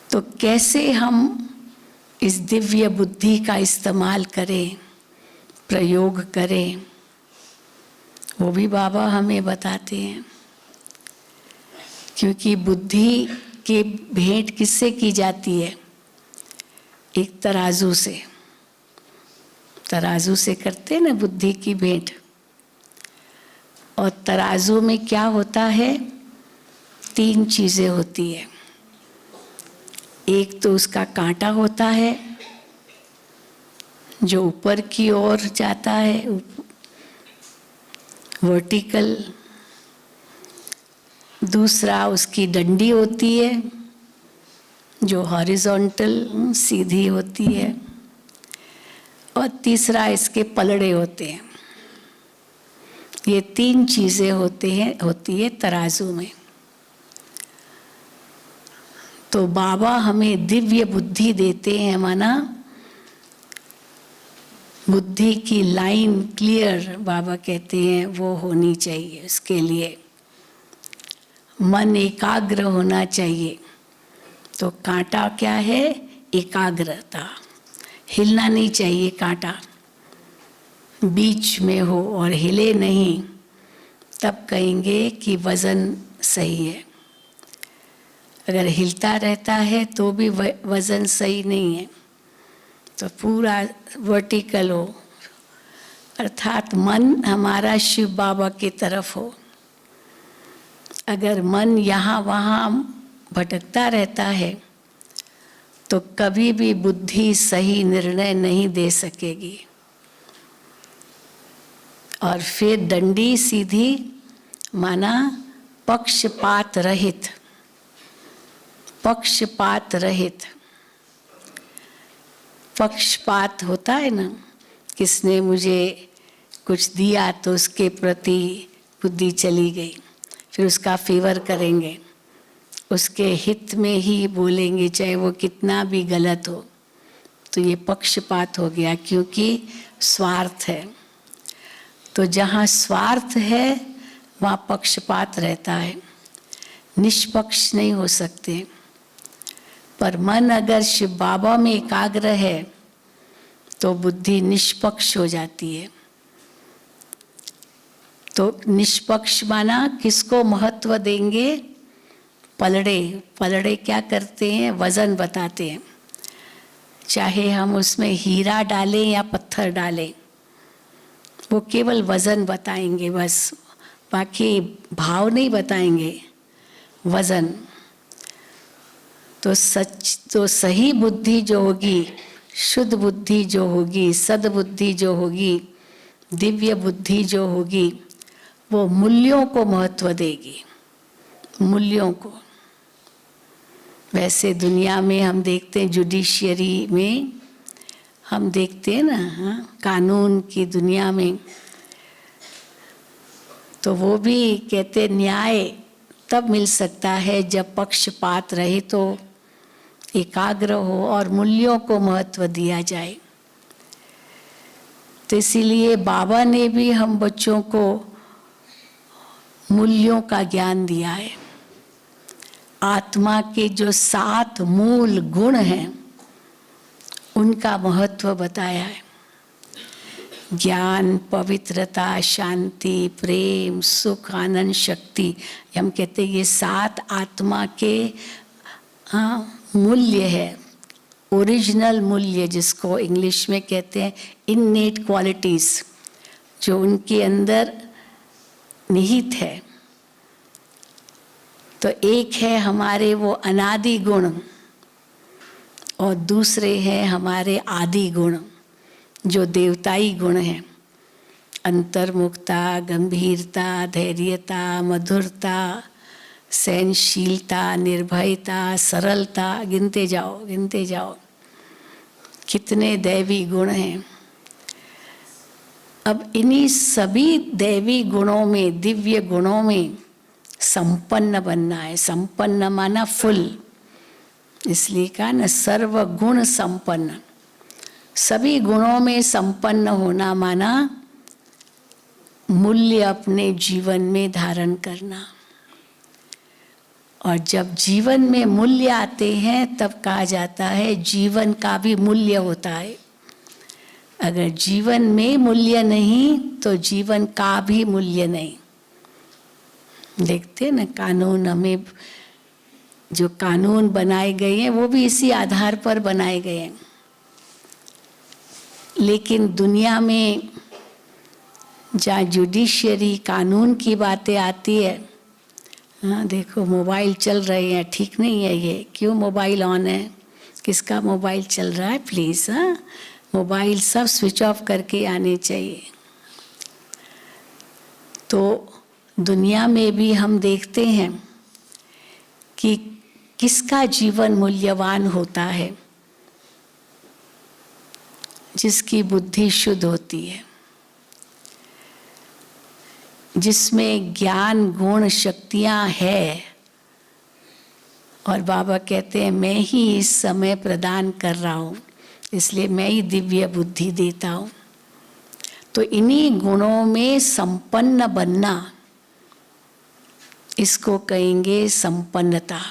तो कैसे हम इस दिव्य बुद्धि का इस्तेमाल करें, प्रयोग करें, वो भी बाबा हमें बताते हैं। क्योंकि बुद्धि की भेंट किससे की जाती है? एक तराजू से। तराजू से करते हैं ना बुद्धि की भेंट। और तराजू में क्या होता है? 3 चीजें होती है। एक तो उसका कांटा होता है जो ऊपर की ओर जाता है, वर्टिकल। दूसरा उसकी डंडी होती है जो हॉरिजॉन्टल, सीधी होती है। और तीसरा इसके पलड़े होते हैं। ये 3 चीजें होती है तराजू में। तो बाबा हमें दिव्य बुद्धि देते हैं, माना बुद्धि की लाइन क्लियर, बाबा कहते हैं वो होनी चाहिए। उसके लिए मन एकाग्र होना चाहिए। तो कांटा क्या है? एकाग्रता। हिलना नहीं चाहिए कांटा, बीच में हो और हिले नहीं, तब कहेंगे कि वजन सही है। अगर हिलता रहता है तो भी वजन सही नहीं है। तो पूरा वर्टिकल हो, अर्थात मन हमारा शिव बाबा की तरफ हो। अगर मन यहाँ वहाँ भटकता रहता है तो कभी भी बुद्धि सही निर्णय नहीं दे सकेगी। और फिर डंडी सीधी, माना पक्षपात रहित। पक्षपात रहित। पक्षपात होता है ना, किसने मुझे कुछ दिया तो उसके प्रति बुद्धि चली गई, फिर उसका फेवर करेंगे, उसके हित में ही बोलेंगे चाहे वो कितना भी गलत हो। तो ये पक्षपात हो गया, क्योंकि स्वार्थ है। तो जहाँ स्वार्थ है वहाँ पक्षपात रहता है, निष्पक्ष नहीं हो सकते। पर मन अगर शिव बाबा में एकाग्र है तो बुद्धि निष्पक्ष हो जाती है। तो निष्पक्ष माना किसको महत्व देंगे? पलड़े। पलड़े क्या करते हैं? वजन बताते हैं। चाहे हम उसमें हीरा डालें या पत्थर डालें, वो केवल वजन बताएंगे बस, बाकी भाव नहीं बताएंगे, वजन। तो सही बुद्धि जो होगी, शुद्ध बुद्धि जो होगी, सद्बुद्धि जो होगी, दिव्य बुद्धि जो होगी, वो मूल्यों को महत्व देगी। मूल्यों को। वैसे दुनिया में हम देखते हैं, जुडिशियरी में हम देखते हैं ना, हाँ, कानून की दुनिया में, तो वो भी कहते न्याय तब मिल सकता है जब पक्षपात रहे, तो एकाग्र हो और मूल्यों को महत्व दिया जाए। तो इसीलिए बाबा ने भी हम बच्चों को मूल्यों का ज्ञान दिया है। आत्मा के जो 7 मूल गुण हैं उनका महत्व बताया है। ज्ञान, पवित्रता, शांति, प्रेम, सुख, आनंद, शक्ति। हम कहते हैं ये 7 आत्मा के मूल्य है, ओरिजिनल मूल्य, जिसको इंग्लिश में कहते हैं इननेट क्वालिटीज, जो उनके अंदर निहित है। तो एक है हमारे वो अनादि गुण और दूसरे हैं हमारे आदि गुण जो देवताई गुण हैं। अंतर्मुखता, गंभीरता, धैर्यता, मधुरता, सहनशीलता, निर्भयता, सरलता, गिनते जाओ गिनते जाओ, कितने दैवी गुण हैं। अब इन्हीं सभी दैवी गुणों में, दिव्य गुणों में संपन्न बनना है। संपन्न माना फुल, इसलिए कहा ना सर्वगुण संपन्न। सभी गुणों में संपन्न होना माना मूल्य अपने जीवन में धारण करना। और जब जीवन में मूल्य आते हैं तब कहा जाता है जीवन का भी मूल्य होता है। अगर जीवन में मूल्य नहीं तो जीवन का भी मूल्य नहीं। देखते हैं ना, कानून हमें जो कानून बनाए गए हैं वो भी इसी आधार पर बनाए गए हैं। लेकिन दुनिया में जहाँ जुडिशियरी कानून की बातें आती है, हाँ देखो मोबाइल चल रहे हैं, ठीक नहीं है ये, क्यों मोबाइल ऑन है, किसका मोबाइल चल रहा है, प्लीज़ हाँ मोबाइल सब स्विच ऑफ करके आने चाहिए। तो दुनिया में भी हम देखते हैं कि किसका जीवन मूल्यवान होता है, जिसकी बुद्धि शुद्ध होती है, जिसमें ज्ञान गुण शक्तियां है। और बाबा कहते हैं मैं ही इस समय प्रदान कर रहा हूँ, इसलिए मैं ही दिव्य बुद्धि देता हूँ। तो इन्हीं गुणों में संपन्न बनना, इसको कहेंगे संपन्नता।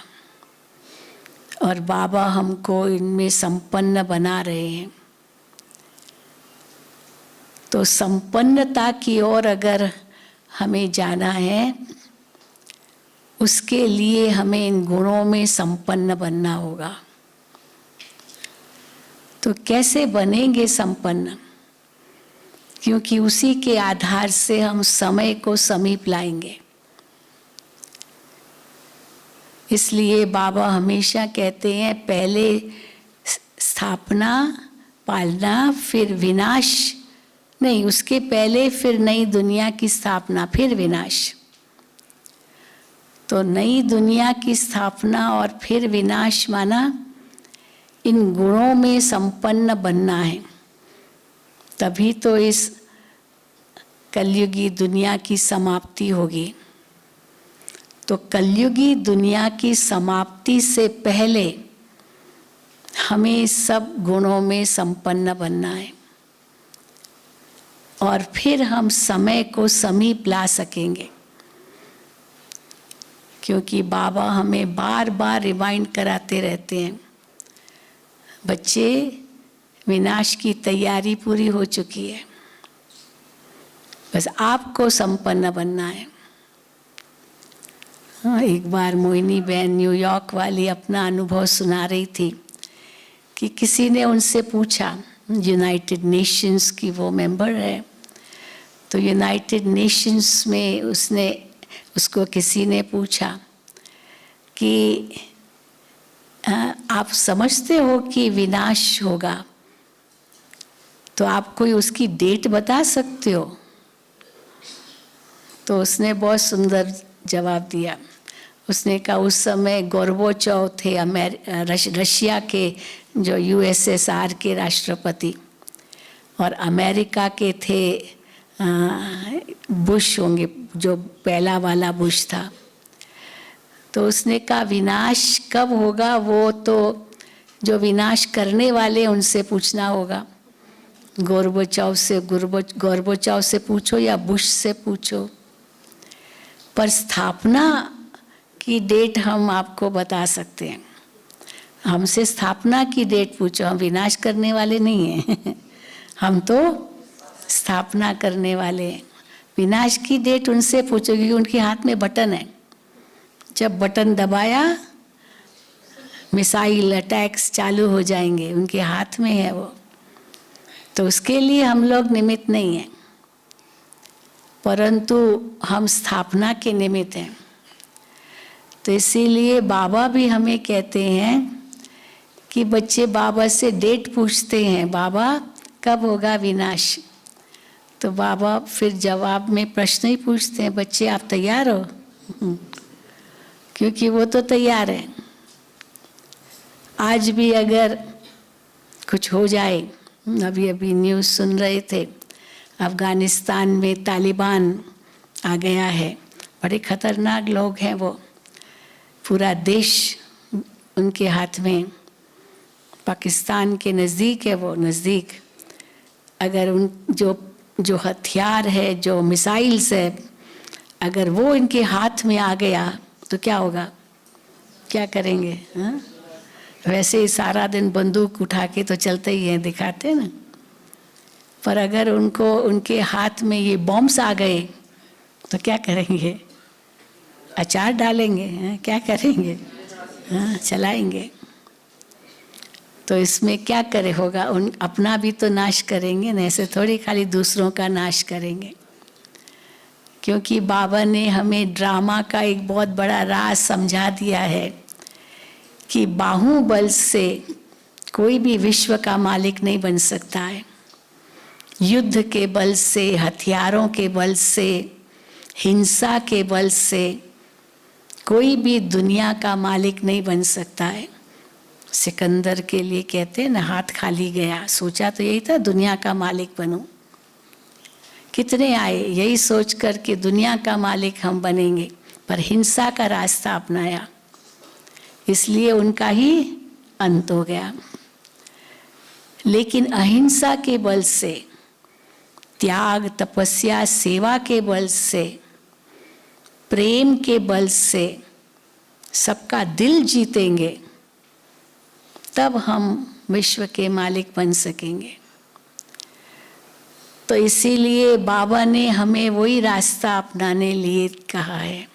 और बाबा हमको इनमें संपन्न बना रहे हैं। तो संपन्नता की ओर अगर हमें जाना है, उसके लिए हमें इन गुणों में संपन्न बनना होगा। तो कैसे बनेंगे संपन्न? क्योंकि उसी के आधार से हम समय को समीप लाएंगे। इसलिए बाबा हमेशा कहते हैं पहले स्थापना पालना, फिर विनाश नहीं, उसके पहले फिर नई दुनिया की स्थापना, फिर विनाश। तो नई दुनिया की स्थापना और फिर विनाश माना इन गुणों में संपन्न बनना है। तभी तो इस कलयुगी दुनिया की समाप्ति होगी। तो कलयुगी दुनिया की समाप्ति से पहले हमें सब गुणों में संपन्न बनना है, और फिर हम समय को समीप ला सकेंगे। क्योंकि बाबा हमें बार बार रिमाइंड कराते रहते हैं, बच्चे विनाश की तैयारी पूरी हो चुकी है, बस आपको संपन्न बनना है। हाँ, एक बार मोहिनी बहन न्यूयॉर्क वाली अपना अनुभव सुना रही थी कि किसी ने उनसे पूछा, यूनाइटेड नेशंस की वो मेंबर है, तो यूनाइटेड नेशंस में उसको किसी ने पूछा कि आप समझते हो कि विनाश होगा, तो आप कोई उसकी डेट बता सकते हो? तो उसने बहुत सुंदर जवाब दिया। उसने कहा उस समय गोर्बाचोव थे, रशिया के जो यूएसएसआर के राष्ट्रपति, और अमेरिका के थे बुश होंगे, जो पहला वाला बुश था। तो उसने कहा विनाश कब होगा वो तो जो विनाश करने वाले उनसे पूछना होगा। गोर्बाचोव से पूछो या बुश से पूछो, पर स्थापना की डेट हम आपको बता सकते हैं। हमसे स्थापना की डेट पूछो, हम विनाश करने वाले नहीं हैं हम तो स्थापना करने वाले हैं। विनाश की डेट उनसे पूछो, क्योंकि उनके हाथ में बटन है। जब बटन दबाया मिसाइल अटैक्स चालू हो जाएंगे, उनके हाथ में है वो। तो उसके लिए हम लोग निमित्त नहीं हैं, परंतु हम स्थापना के निमित्त हैं। तो इसीलिए बाबा भी हमें कहते हैं कि बच्चे बाबा से डेट पूछते हैं, बाबा कब होगा विनाश? तो बाबा फिर जवाब में प्रश्न ही पूछते हैं, बच्चे आप तैयार हो? क्योंकि वो तो तैयार है। आज भी अगर कुछ हो जाए, अभी अभी न्यूज़ सुन रहे थे, अफ़गानिस्तान में तालिबान आ गया है, बड़े खतरनाक लोग हैं वो, पूरा देश उनके हाथ में, पाकिस्तान के नज़दीक है वो, नज़दीक। अगर उन जो हथियार है, जो मिसाइल्स है, अगर वो इनके हाथ में आ गया तो क्या होगा? क्या करेंगे? हाँ, वैसे ही सारा दिन बंदूक उठा के तो चलते ही हैं, दिखाते ना। पर अगर उनको उनके हाथ में ये बॉम्ब्स आ गए तो क्या करेंगे? अचार डालेंगे? हाँ, क्या करेंगे? हाँ, चलाएंगे। तो इसमें क्या करे होगा? उन अपना भी तो नाश करेंगे ना, ऐसे थोड़ी खाली दूसरों का नाश करेंगे। क्योंकि बाबा ने हमें ड्रामा का एक बहुत बड़ा राज समझा दिया है कि बाहुबल से कोई भी विश्व का मालिक नहीं बन सकता है। युद्ध के बल से, हथियारों के बल से, हिंसा के बल से कोई भी दुनिया का मालिक नहीं बन सकता है। सिकंदर के लिए कहते हैं ना, हाथ खाली गया, सोचा तो यही था दुनिया का मालिक बनूं। कितने आए यही सोचकर कि दुनिया का मालिक हम बनेंगे, पर हिंसा का रास्ता अपनाया, इसलिए उनका ही अंत हो गया। लेकिन अहिंसा के बल से, त्याग, तपस्या, सेवा के बल से, प्रेम के बल से सबका दिल जीतेंगे, तब हम विश्व के मालिक बन सकेंगे। तो इसीलिए बाबा ने हमें वही रास्ता अपनाने लिए कहा है।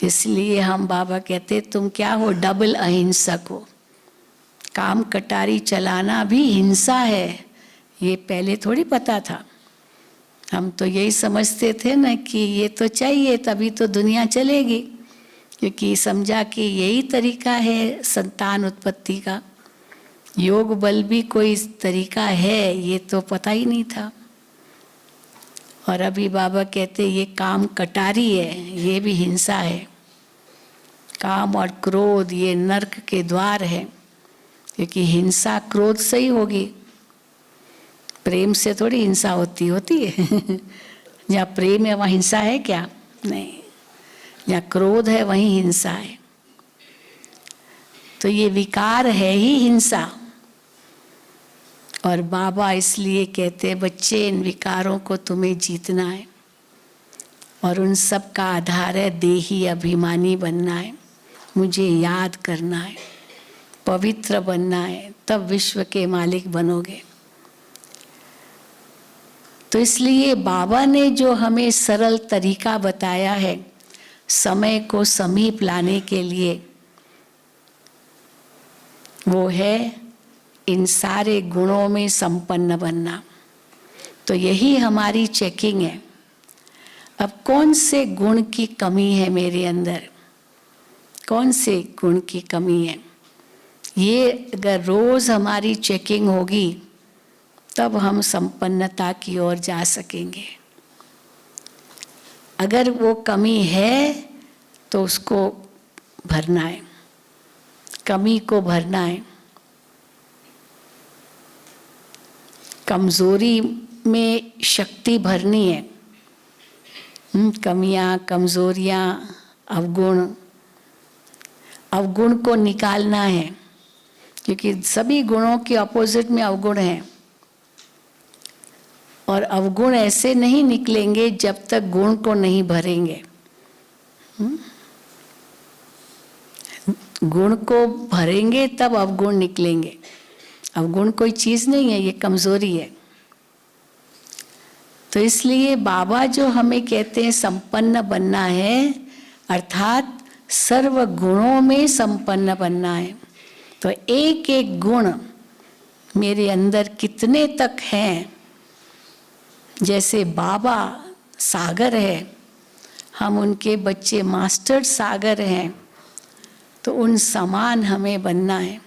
इसलिए हम बाबा कहते तुम क्या हो? डबल अहिंसक हो। काम कटारी चलाना भी हिंसा है, ये पहले थोड़ी पता था। हम तो यही समझते थे ना कि ये तो चाहिए तभी तो दुनिया चलेगी, क्योंकि समझा कि यही तरीका है संतान उत्पत्ति का। योग बल भी कोई तरीका है, ये तो पता ही नहीं था। और अभी बाबा कहते ये काम कटारी है, ये भी हिंसा है। काम और क्रोध ये नरक के द्वार है, क्योंकि हिंसा क्रोध से ही होगी, प्रेम से थोड़ी हिंसा होती है। जहाँ प्रेम है वहाँ हिंसा है क्या? नहीं। जहाँ क्रोध है वहीं हिंसा है। तो ये विकार है ही हिंसा। और बाबा इसलिए कहते बच्चे इन विकारों को तुम्हें जीतना है, और उन सब का आधार है देही अभिमानी बनना है, मुझे याद करना है, पवित्र बनना है, तब विश्व के मालिक बनोगे। तो इसलिए बाबा ने जो हमें सरल तरीका बताया है समय को समीप लाने के लिए, वो है इन सारे गुणों में संपन्न बनना। तो यही हमारी चेकिंग है। अब कौन से गुण की कमी है मेरे अंदर, कौन से गुण की कमी है, ये अगर रोज हमारी चेकिंग होगी तब हम संपन्नता की ओर जा सकेंगे। अगर वो कमी है तो उसको भरना है, कमी को भरना है। कमजोरी में शक्ति भरनी है। कमियां, कमजोरियां, अवगुण को निकालना है, क्योंकि सभी गुणों के अपोजिट में अवगुण है। और अवगुण ऐसे नहीं निकलेंगे जब तक गुण को नहीं भरेंगे। गुण को भरेंगे तब अवगुण निकलेंगे। अवगुण कोई चीज नहीं है, ये कमजोरी है। तो इसलिए बाबा जो हमें कहते हैं संपन्न बनना है, अर्थात सर्व गुणों में संपन्न बनना है। तो एक एक गुण मेरे अंदर कितने तक हैं, जैसे बाबा सागर है, हम उनके बच्चे मास्टर सागर हैं, तो उन समान हमें बनना है।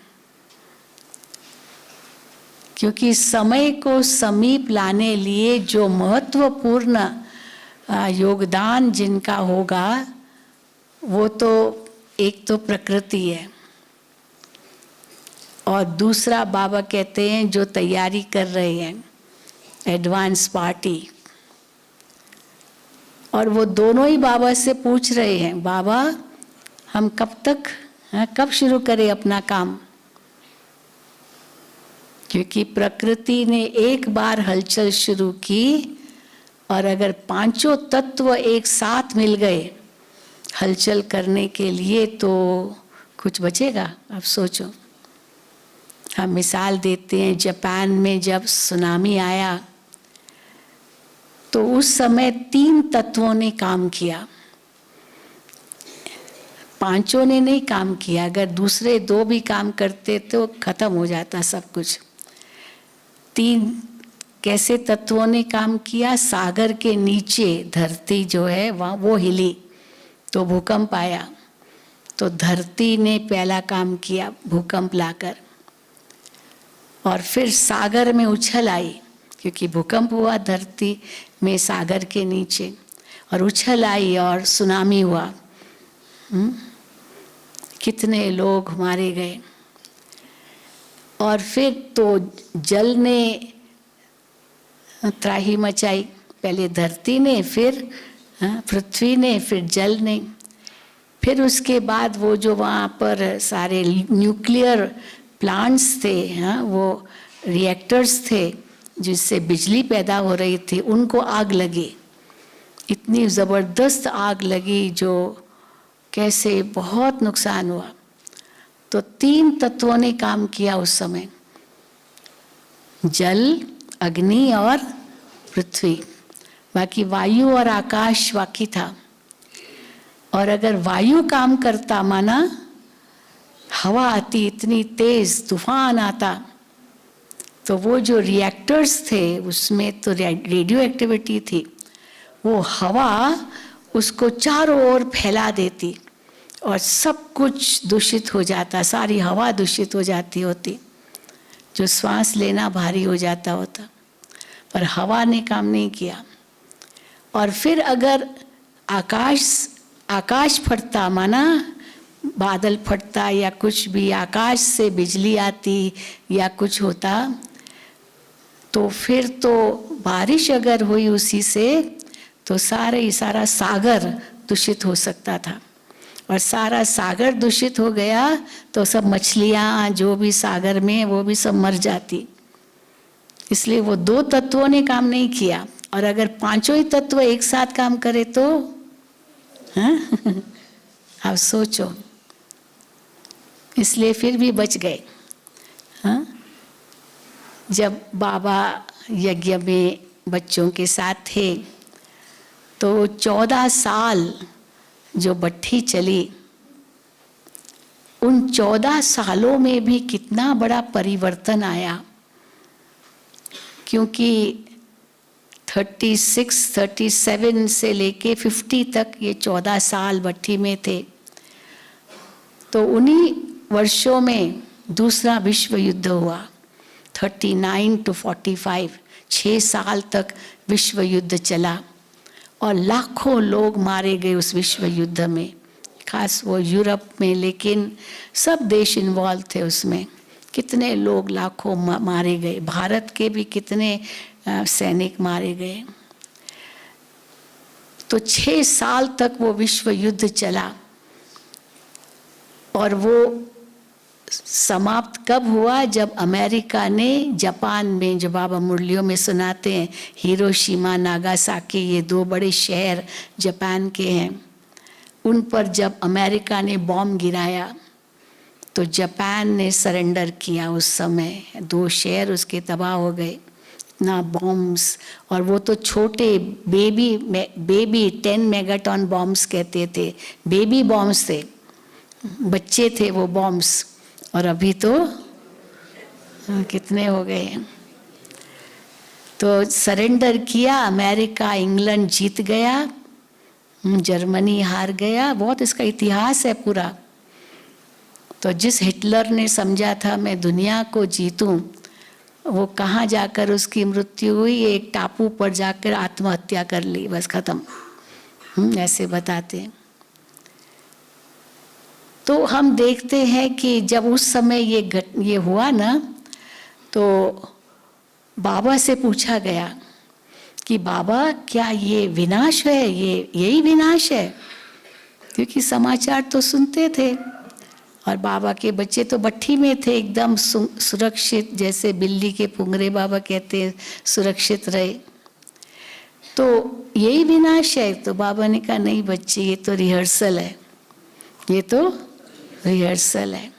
क्योंकि समय को समीप लाने लिए जो महत्वपूर्ण योगदान जिनका होगा, वो तो एक तो प्रकृति है, और दूसरा बाबा कहते हैं जो तैयारी कर रहे हैं एडवांस पार्टी। और वो दोनों ही बाबा से पूछ रहे हैं, बाबा हम कब तक, कब शुरू करें अपना काम। क्योंकि प्रकृति ने एक बार हलचल शुरू की, और अगर पांचों तत्व एक साथ मिल गए हलचल करने के लिए तो कुछ बचेगा? अब सोचो। हम मिसाल देते हैं, जापान में जब सुनामी आया तो उस समय 3 तत्वों ने काम किया, 5 ने नहीं काम किया। अगर दूसरे 2 भी काम करते तो खत्म हो जाता सब कुछ। 3 कैसे तत्वों ने काम किया? सागर के नीचे धरती जो है वहाँ वो हिली तो भूकंप आया, तो धरती ने पहला काम किया भूकंप लाकर, और फिर सागर में उछल आई, क्योंकि भूकंप हुआ धरती में सागर के नीचे, और उछल आई और सुनामी हुआ। कितने लोग मारे गए। और फिर तो जल ने त्राही मचाई, पहले धरती ने, फिर पृथ्वी ने, फिर जल ने। फिर उसके बाद वो जो वहाँ पर सारे न्यूक्लियर प्लांट्स थे, वो रिएक्टर्स थे जिससे बिजली पैदा हो रही थी, उनको आग लगी। इतनी ज़बरदस्त आग लगी जो कैसे बहुत नुकसान हुआ। तो 3 तत्वों ने काम किया उस समय, जल, अग्नि और पृथ्वी। बाकी वायु और आकाश बाकी था। और अगर वायु काम करता, माना हवा आती इतनी तेज, तूफान आता, तो वो जो रिएक्टर्स थे उसमें तो रेडियो एक्टिविटी थी, वो हवा उसको चारों ओर फैला देती और सब कुछ दूषित हो जाता, सारी हवा दूषित हो जाती होती, जो श्वास लेना भारी हो जाता होता। पर हवा ने काम नहीं किया। और फिर अगर आकाश फटता, माना बादल फटता या कुछ भी, आकाश से बिजली आती या कुछ होता, तो फिर तो बारिश अगर हुई उसी से, तो सारा सागर दूषित हो सकता था। और सारा सागर दूषित हो गया तो सब मछलियाँ जो भी सागर में, वो भी सब मर जाती। इसलिए वो 2 तत्वों ने काम नहीं किया। और अगर 5 ही तत्व एक साथ काम करे तो अब सोचो। इसलिए फिर भी बच गए। जब बाबा यज्ञ में बच्चों के साथ थे तो 14 साल जो भट्ठी चली, उन 14 सालों में भी कितना बड़ा परिवर्तन आया। क्योंकि 36, 37 से लेके 50 तक ये 14 साल भट्ठी में थे। तो उन्हीं वर्षों में दूसरा विश्व युद्ध हुआ, 39 to 45, 6 साल तक विश्व युद्ध चला और लाखों लोग मारे गए उस विश्व युद्ध में, खास वो यूरोप में, लेकिन सब देश इन्वॉल्व थे उसमें। कितने लोग, लाखों मारे गए। भारत के भी कितने सैनिक मारे गए। तो 6 साल तक वो विश्व युद्ध चला। और वो समाप्त कब हुआ? जब अमेरिका ने जापान में, जो बाबा मुरलियों में सुनाते हैं, हिरोशिमा, नागासाकी, ये 2 बड़े शहर जापान के हैं, उन पर जब अमेरिका ने बॉम्ब गिराया तो जापान ने सरेंडर किया। उस समय 2 शहर उसके तबाह हो गए, इतना बॉम्ब्स। और वो तो छोटे बेबी 10 मेगाटन बॉम्ब्स कहते थे, बेबी बॉम्ब्स थे, बच्चे थे वो बॉम्ब्स। और अभी तो कितने हो गए हैं। तो सरेंडर किया अमेरिका, इंग्लैंड जीत गया, जर्मनी हार गया। बहुत इसका इतिहास है पूरा। तो जिस हिटलर ने समझा था मैं दुनिया को जीतूं, वो कहाँ जाकर उसकी मृत्यु हुई? एक टापू पर जाकर आत्महत्या कर ली, बस खत्म। ऐसे बताते हैं। तो हम देखते हैं कि जब उस समय ये हुआ ना, तो बाबा से पूछा गया कि बाबा क्या ये विनाश है, यही विनाश है? क्योंकि समाचार तो सुनते थे और बाबा के बच्चे तो भट्ठी में थे, एकदम सुरक्षित, जैसे बिल्ली के पुंगरे बाबा कहते हैं, सुरक्षित रहे। तो यही विनाश है। तो बाबा ने कहा नहीं बच्चे, ये तो रिहर्सल है, ये तो रिहर्सल है।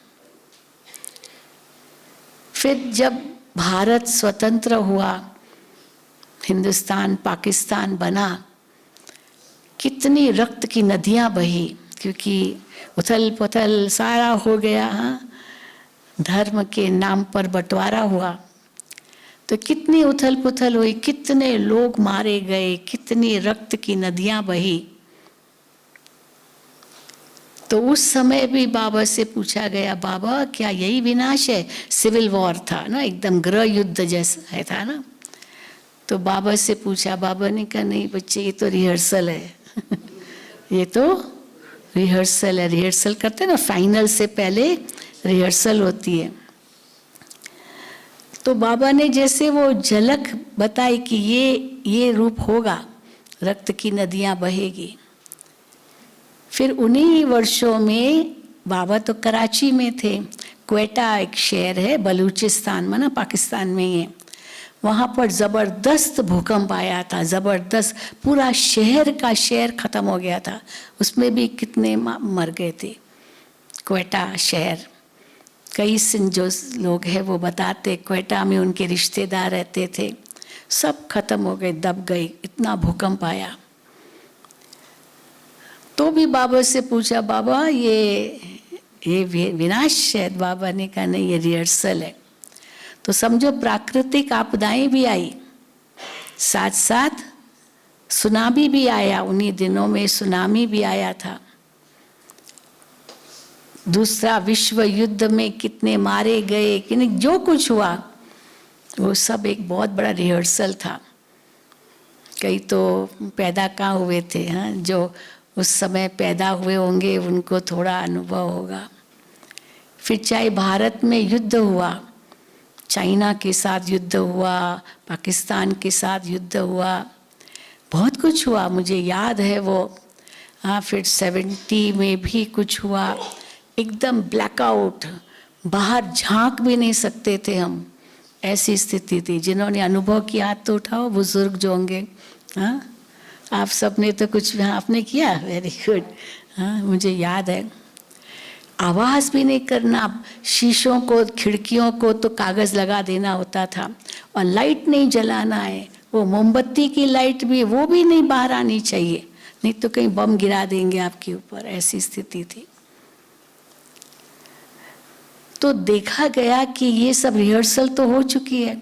फिर जब भारत स्वतंत्र हुआ, हिंदुस्तान पाकिस्तान बना, कितनी रक्त की नदियां बही, क्योंकि उथल पुथल सारा हो गया। धर्म के नाम पर बंटवारा हुआ, तो कितनी उथल पुथल हुई, कितने लोग मारे गए, कितनी रक्त की नदियां बही। तो उस समय भी बाबा से पूछा गया, बाबा क्या यही विनाश है? सिविल वॉर था ना, एकदम गृह युद्ध जैसा है था ना। तो बाबा से पूछा, बाबा ने कहा नहीं बच्चे, ये तो रिहर्सल है ये तो रिहर्सल है। रिहर्सल करते हैं ना, फाइनल से पहले रिहर्सल होती है। तो बाबा ने जैसे वो झलक बताई कि ये रूप होगा, रक्त की नदियां बहेगी। फिर उन्हीं वर्षों में बाबा तो कराची में थे, क्वेटा एक शहर है बलूचिस्तान में ना, पाकिस्तान में ही है। वहाँ पर ज़बरदस्त भूकंप आया था, ज़बरदस्त, पूरा शहर का शहर ख़त्म हो गया था। उसमें भी कितने मर गए थे। क्वेटा शहर, कई जो लोग हैं वो बताते, क्वेटा में उनके रिश्तेदार रहते थे, सब खत्म हो गए, दब गए, इतना भूकंप आया। तो भी बाबा से पूछा, बाबा ये विनाश है? बाबा ने कहा नहीं, ये रिहर्सल है। तो समझो प्राकृतिक आपदाएं भी आई, साथ साथ सुनामी भी आया। उन्हीं दिनों में सुनामी भी आया था। दूसरा विश्व युद्ध में कितने मारे गए, कि नहीं, जो कुछ हुआ वो सब एक बहुत बड़ा रिहर्सल था। कई तो पैदा कहाँ हुए थे, हाँ, जो उस समय पैदा हुए होंगे उनको थोड़ा अनुभव होगा। फिर चाहे भारत में युद्ध हुआ, चाइना के साथ युद्ध हुआ, पाकिस्तान के साथ युद्ध हुआ, बहुत कुछ हुआ, मुझे याद है वो। हाँ, फिर 70 में भी कुछ हुआ, एकदम ब्लैकआउट, बाहर झांक भी नहीं सकते थे हम, ऐसी स्थिति थी। जिन्होंने अनुभव किया हाथ तो उठाओ, बुजुर्ग जो होंगे। हाँ, आप सब ने तो कुछ, हाँ आपने किया, वेरी गुड। हाँ, मुझे याद है, आवाज़ भी नहीं करना, शीशों को, खिड़कियों को तो कागज़ लगा देना होता था, और लाइट नहीं जलाना है, वो मोमबत्ती की लाइट भी, वो भी नहीं बाहर आनी चाहिए, नहीं तो कहीं बम गिरा देंगे आपके ऊपर, ऐसी स्थिति थी। तो देखा गया कि ये सब रिहर्सल तो हो चुकी है,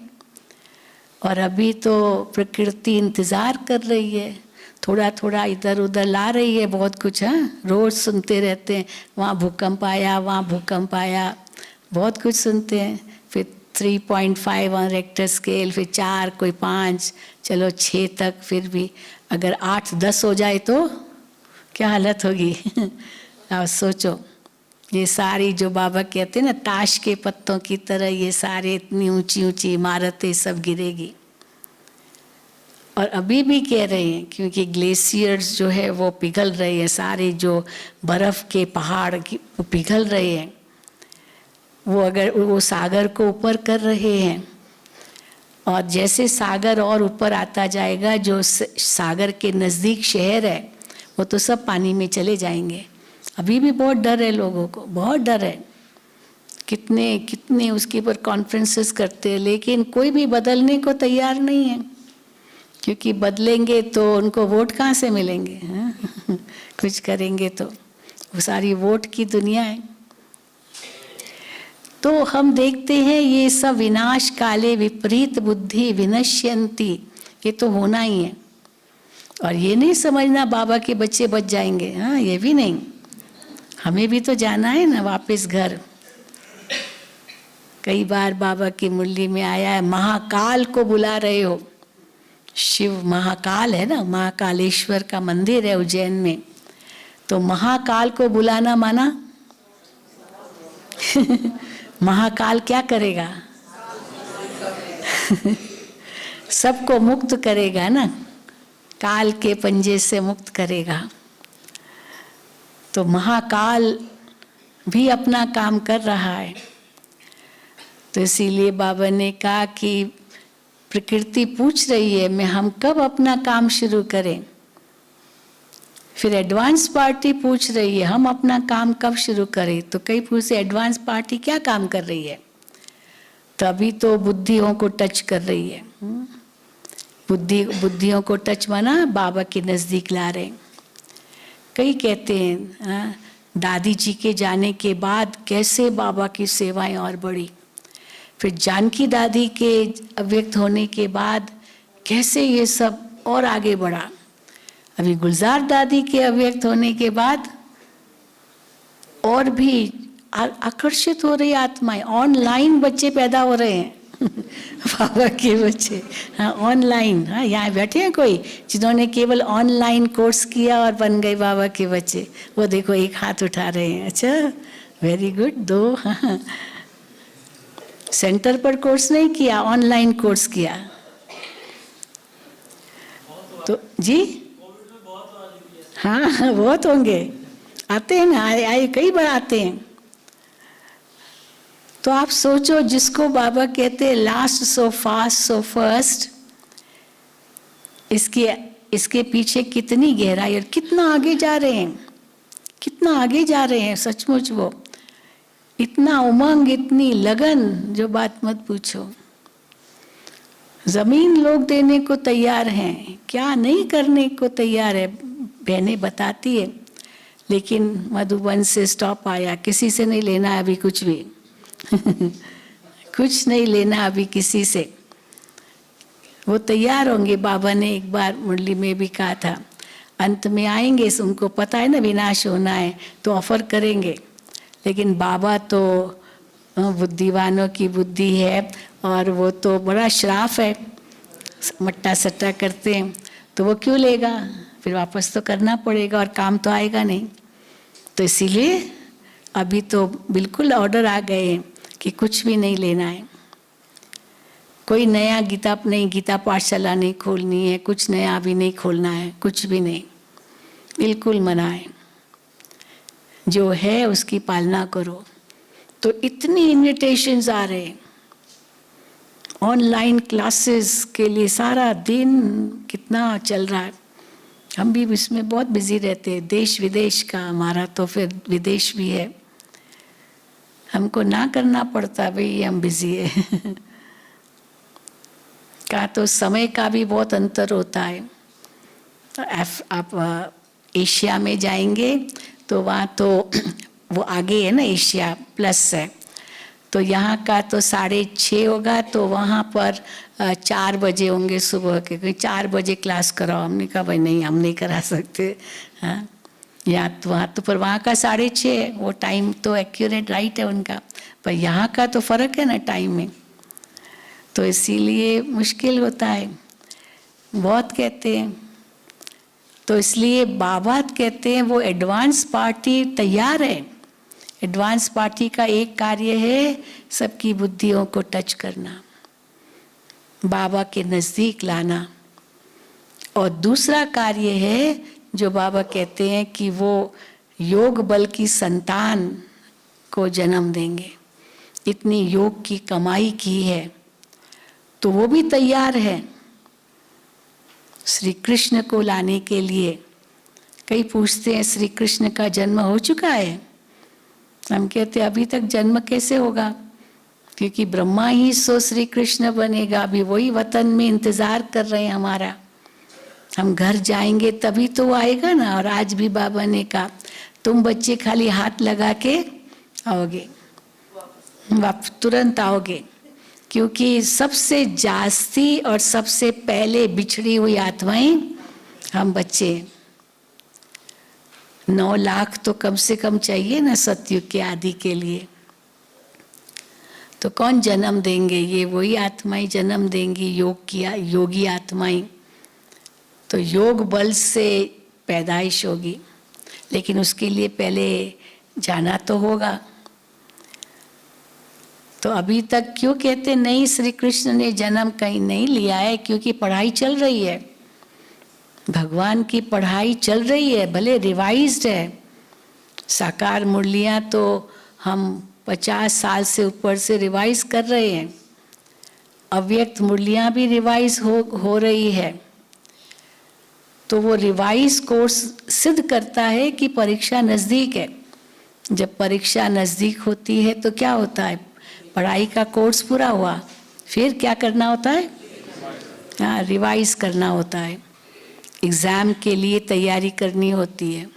और अभी तो प्रकृति इंतज़ार कर रही है, थोड़ा थोड़ा इधर उधर ला रही है बहुत कुछ। हाँ, रोज़ सुनते रहते हैं, वहाँ भूकंप आया, वहाँ भूकंप आया, बहुत कुछ सुनते हैं। फिर 3.5 ऑन रेक्टर स्केल, फिर 4, कोई 5, चलो 6 तक। फिर भी अगर 8-10 हो जाए तो क्या हालत होगी आप सोचो। ये सारी जो बाबा कहते हैं ना, ताश के पत्तों की तरह ये सारे इतनी ऊंची ऊंची इमारतें सब गिरेगी। और अभी भी कह रहे हैं, क्योंकि ग्लेशियर्स जो है वो पिघल रहे हैं, सारे जो बर्फ़ के पहाड़ वो पिघल रहे हैं, वो अगर वो सागर को ऊपर कर रहे हैं, और जैसे सागर और ऊपर आता जाएगा, जो सागर के नज़दीक शहर है वो तो सब पानी में चले जाएंगे। अभी भी बहुत डर है लोगों को, बहुत डर है। कितने कितने उसके ऊपर कॉन्फ्रेंसेस करते हैं, लेकिन कोई भी बदलने को तैयार नहीं है, क्योंकि बदलेंगे तो उनको वोट कहाँ से मिलेंगे। हाँ? कुछ करेंगे तो वो सारी वोट की दुनिया है। तो हम देखते हैं ये सब विनाश काले विपरीत बुद्धि विनश्यंती, ये तो होना ही है। और ये नहीं समझना बाबा के बच्चे बच जाएंगे, हाँ, ये भी नहीं, हमें भी तो जाना है ना वापस घर। कई बार बाबा की मुरली में आया है, महाकाल को बुला रहे हो। शिव महाकाल है ना, महाकालेश्वर का मंदिर है उज्जैन में, तो महाकाल को बुलाना माना महाकाल क्या करेगा सबको मुक्त करेगा ना, काल के पंजे से मुक्त करेगा। तो महाकाल भी अपना काम कर रहा है। तो इसीलिए बाबा ने कहा कि प्रकृति पूछ रही है मैं हम कब अपना काम शुरू करें। फिर एडवांस पार्टी पूछ रही है हम अपना काम कब शुरू करें। तो कई पूछे एडवांस पार्टी क्या काम कर रही है। तो अभी तो बुद्धियों को टच कर रही है। बुद्धियों को टच माना बाबा के नजदीक ला रहे। कई कहते हैं दादी जी के जाने के बाद कैसे बाबा की सेवाएं और बढ़ी। फिर जानकी दादी के अव्यक्त होने के बाद कैसे ये सब और आगे बढ़ा। अभी गुलजार दादी के अव्यक्त होने के बाद और भी आकर्षित हो रही आत्माएं। ऑनलाइन बच्चे पैदा हो रहे हैं बाबा के बच्चे। हाँ ऑनलाइन। हाँ यहाँ बैठे हैं कोई जिन्होंने केवल ऑनलाइन कोर्स किया और बन गए बाबा के बच्चे। वो देखो एक हाथ उठा रहे हैं। अच्छा वेरी गुड। दो। हाँ सेंटर पर कोर्स नहीं किया ऑनलाइन कोर्स किया। तो जी हाँ बहुत होंगे आते हैं ना। आए कई बार आते हैं। तो आप सोचो जिसको बाबा कहते हैं last so fast so first, इसके पीछे कितनी गहराई और कितना आगे जा रहे हैं। कितना आगे जा रहे हैं सचमुच। वो इतना उमंग इतनी लगन जो बात मत पूछो। जमीन लोग देने को तैयार हैं, क्या नहीं करने को तैयार है। बहनें बताती है लेकिन मधुबन से स्टॉप आया। किसी से नहीं लेना अभी कुछ भी कुछ नहीं लेना अभी किसी से। वो तैयार होंगे। बाबा ने एक बार मुरली में भी कहा था अंत में आएंगे, उनको पता है ना विनाश होना है तो ऑफर करेंगे। लेकिन बाबा तो बुद्धिवानों की बुद्धि है और वो तो बड़ा श्राफ है। मट्टा सट्टा करते हैं तो वो क्यों लेगा। फिर वापस तो करना पड़ेगा और काम तो आएगा नहीं। तो इसीलिए अभी तो बिल्कुल ऑर्डर आ गए हैं कि कुछ भी नहीं लेना है। कोई नया गीता पाठशाला नहीं खोलनी है। कुछ नया भी नहीं खोलना है। कुछ भी नहीं, बिल्कुल मना है। जो है उसकी पालना करो। तो इतनी इनविटेशंस आ रहे हैं ऑनलाइन क्लासेस के लिए। सारा दिन कितना चल रहा है। हम भी इसमें बहुत बिजी रहते हैं। देश विदेश का हमारा तो फिर विदेश भी है। हमको ना करना पड़ता भाई हम बिजी है का तो समय का भी बहुत अंतर होता है। आप एशिया में जाएंगे तो वहाँ तो वो आगे है ना, एशिया प्लस है। तो यहाँ का तो 6:30 होगा तो वहाँ पर 4 बजे होंगे सुबह के। कोई 4 बजे क्लास कराओ। हमने कहा भाई नहीं हम नहीं करा सकते। हाँ या तो वहाँ तो पर वहाँ का 6:30 है। वो टाइम तो एक्यूरेट राइट है उनका, पर यहाँ का तो फर्क है ना टाइम में। तो इसीलिए मुश्किल होता है। बहुत कहते हैं तो इसलिए बाबा कहते हैं वो एडवांस पार्टी तैयार है। एडवांस पार्टी का एक कार्य है सबकी बुद्धियों को टच करना, बाबा के नज़दीक लाना। और दूसरा कार्य है जो बाबा कहते हैं कि वो योग बल की संतान को जन्म देंगे। इतनी योग की कमाई की है तो वो भी तैयार है श्री कृष्ण को लाने के लिए। कई पूछते हैं श्री कृष्ण का जन्म हो चुका है। हम कहते हैं अभी तक जन्म कैसे होगा, क्योंकि ब्रह्मा ही सो श्री कृष्ण बनेगा। अभी वही वतन में इंतजार कर रहे हैं हमारा। हम घर जाएंगे तभी तो वो आएगा ना। और आज भी बाबा ने कहा तुम बच्चे खाली हाथ लगा के आओगे, तुरंत आओगे। क्योंकि सबसे जास्ती और सबसे पहले बिछड़ी हुई आत्माएं हम बच्चे। 9 लाख तो कम से कम चाहिए ना सतयुग के आदि के लिए। तो कौन जन्म देंगे, ये वही आत्माएं जन्म देंगी, योग किया योगी आत्माएं। तो योग बल से पैदाइश होगी, लेकिन उसके लिए पहले जाना तो होगा। तो अभी तक क्यों कहते नहीं श्री कृष्ण ने जन्म कहीं नहीं लिया है, क्योंकि पढ़ाई चल रही है, भगवान की पढ़ाई चल रही है, भले रिवाइज्ड है। साकार मुरलियाँ तो हम 50 साल से ऊपर से रिवाइज कर रहे हैं। अव्यक्त मुरलियाँ भी रिवाइज हो रही है। तो वो रिवाइज कोर्स सिद्ध करता है कि परीक्षा नज़दीक है। जब परीक्षा नज़दीक होती है तो क्या होता है, पढ़ाई का कोर्स पूरा हुआ, फिर क्या करना होता है, हाँ, रिवाइज करना होता है, एग्ज़ाम के लिए तैयारी करनी होती है।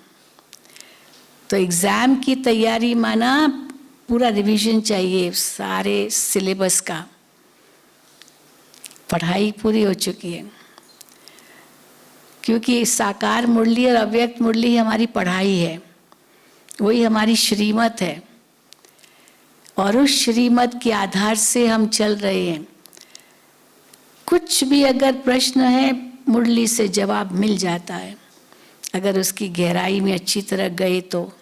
तो एग्ज़ाम की तैयारी माना पूरा रिवीजन चाहिए, सारे सिलेबस का। पढ़ाई पूरी हो चुकी है, क्योंकि साकार मुरली और अव्यक्त मुरली हमारी पढ़ाई है, वही हमारी श्रीमत है, और उस श्रीमत के आधार से हम चल रहे हैं। कुछ भी अगर प्रश्न है, मुरली से जवाब मिल जाता है, अगर उसकी गहराई में अच्छी तरह गए तो।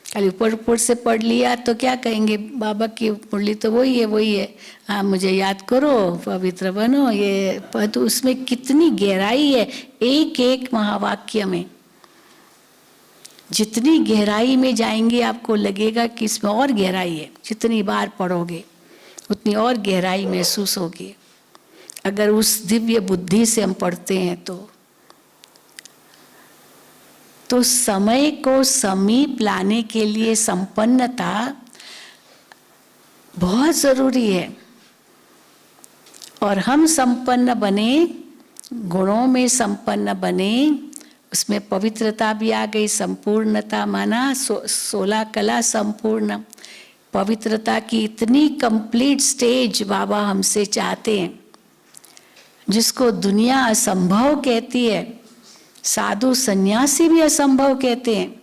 खाली ऊपर ऊपर से पढ़ लिया तो क्या कहेंगे, बाबा की मुरली तो वही है, हाँ मुझे याद करो, पवित्र बनो, ये तो उसमें कितनी गहराई है, एक एक महावाक्य में। जितनी गहराई में जाएंगे आपको लगेगा कि इसमें और गहराई है, जितनी बार पढ़ोगे उतनी और गहराई महसूस होगी, अगर उस दिव्य बुद्धि से हम पढ़ते हैं तो समय को समीप लाने के लिए संपन्नता बहुत जरूरी है। और हम संपन्न बने, गुणों में संपन्न बने, उसमें पवित्रता भी आ गई, संपूर्णता माना 16 कला संपूर्ण। पवित्रता की इतनी कंप्लीट स्टेज बाबा हमसे चाहते हैं, जिसको दुनिया असंभव कहती है, साधु सन्यासी भी असंभव कहते हैं,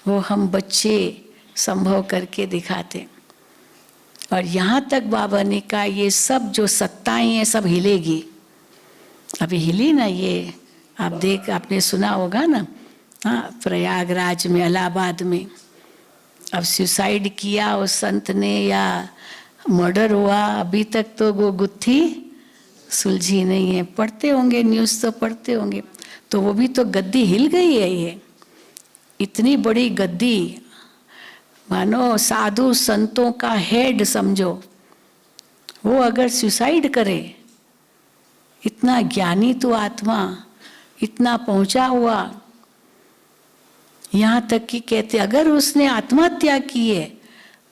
वो हम बच्चे संभव करके दिखाते। और यहाँ तक बाबा ने कहा ये सब जो सत्ताएं हैं सब हिलेगी। अभी हिली ना, ये आपने सुना होगा ना, हाँ, प्रयागराज में, इलाहाबाद में अब सुसाइड किया उस संत ने या मर्डर हुआ, अभी तक तो वो गुत्थी सुलझी नहीं है। पढ़ते होंगे न्यूज़, तो पढ़ते होंगे, तो वो भी तो गद्दी हिल गई है। ये इतनी बड़ी गद्दी, मानो साधु संतों का हेड समझो, वो अगर सुसाइड करे, इतना ज्ञानी तो आत्मा, इतना पहुंचा हुआ, यहाँ तक कि कहते अगर उसने आत्महत्या की है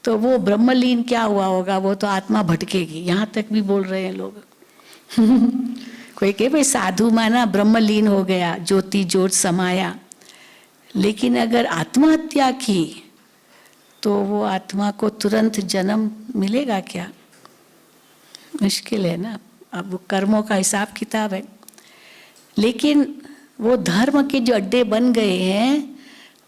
तो वो ब्रह्मलीन क्या हुआ होगा, वो तो आत्मा भटकेगी, यहाँ तक भी बोल रहे हैं लोग। कोई कहे भाई साधु माना ब्रह्मलीन हो गया, ज्योति ज्योत समाया, लेकिन अगर आत्महत्या की तो वो आत्मा को तुरंत जन्म मिलेगा क्या? मुश्किल है ना। अब वो कर्मों का हिसाब किताब है। लेकिन वो धर्म के जो अड्डे बन गए हैं,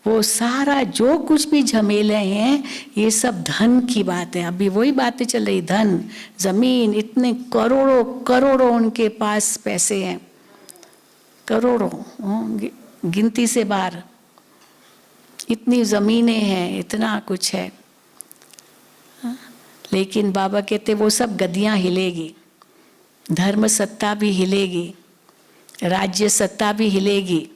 वो सारा जो कुछ भी झमेले हैं, ये सब धन की बात है। अभी वही बातें चल रही, धन, जमीन, इतने करोड़ों करोड़ों उनके पास पैसे हैं, करोड़ों, गिनती से बाहर, इतनी जमीनें हैं, इतना कुछ है। लेकिन बाबा कहते वो सब गद्दियां हिलेगी, धर्म सत्ता भी हिलेगी, राज्य सत्ता भी हिलेगी।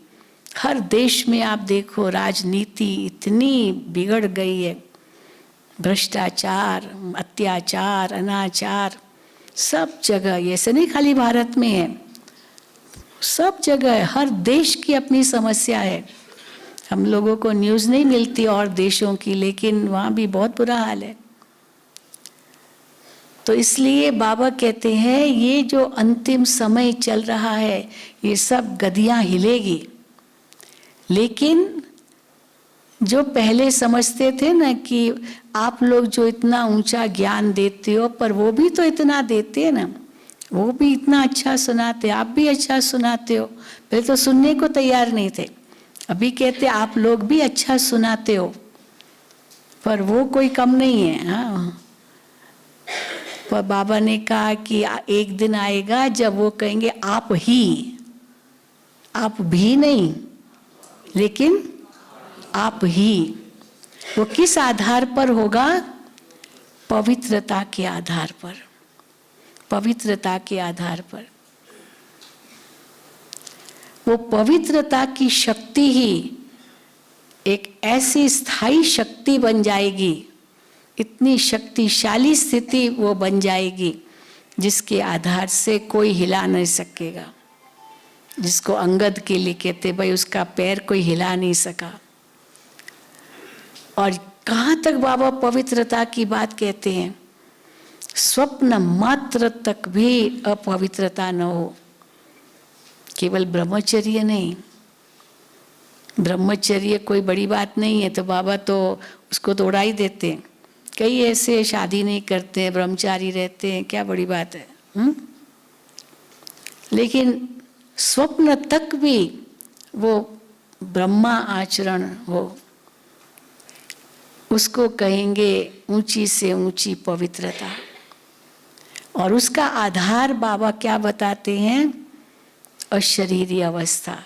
हर देश में आप देखो राजनीति इतनी बिगड़ गई है, भ्रष्टाचार, अत्याचार, अनाचार, सब जगह। ऐसे नहीं खाली भारत में है, सब जगह है। हर देश की अपनी समस्या है। हम लोगों को न्यूज़ नहीं मिलती और देशों की, लेकिन वहाँ भी बहुत बुरा हाल है। तो इसलिए बाबा कहते हैं ये जो अंतिम समय चल रहा है, ये सब गद्दियाँ हिलेगी। लेकिन जो पहले समझते थे ना कि आप लोग जो इतना ऊंचा ज्ञान देते हो, पर वो भी तो इतना देते हैं ना, वो भी इतना अच्छा सुनाते, आप भी अच्छा सुनाते हो। पहले तो सुनने को तैयार नहीं थे, अभी कहते आप लोग भी अच्छा सुनाते हो, पर वो कोई कम नहीं है। हाँ, पर बाबा ने कहा कि एक दिन आएगा जब वो कहेंगे आप भी नहीं, लेकिन आप ही। वो किस आधार पर होगा? पवित्रता के आधार पर, पवित्रता के आधार पर। वो पवित्रता की शक्ति ही एक ऐसी स्थायी शक्ति बन जाएगी, इतनी शक्तिशाली स्थिति वो बन जाएगी जिसके आधार से कोई हिला नहीं सकेगा, जिसको अंगद के लिए कहते भाई उसका पैर कोई हिला नहीं सका। और कहाँ तक बाबा पवित्रता की बात कहते हैं, स्वप्न मात्र तक भी अपवित्रता न हो। केवल ब्रह्मचर्य नहीं, ब्रह्मचर्य कोई बड़ी बात नहीं है, तो बाबा तो उसको तो उड़ा ही देते हैं। कई ऐसे शादी नहीं करते हैं, ब्रह्मचारी रहते हैं, क्या बड़ी बात है, लेकिन स्वप्न तक भी वो ब्रह्मा आचरण हो, उसको कहेंगे ऊंची से ऊंची पवित्रता। और उसका आधार बाबा क्या बताते हैं, अशरीरी अवस्था।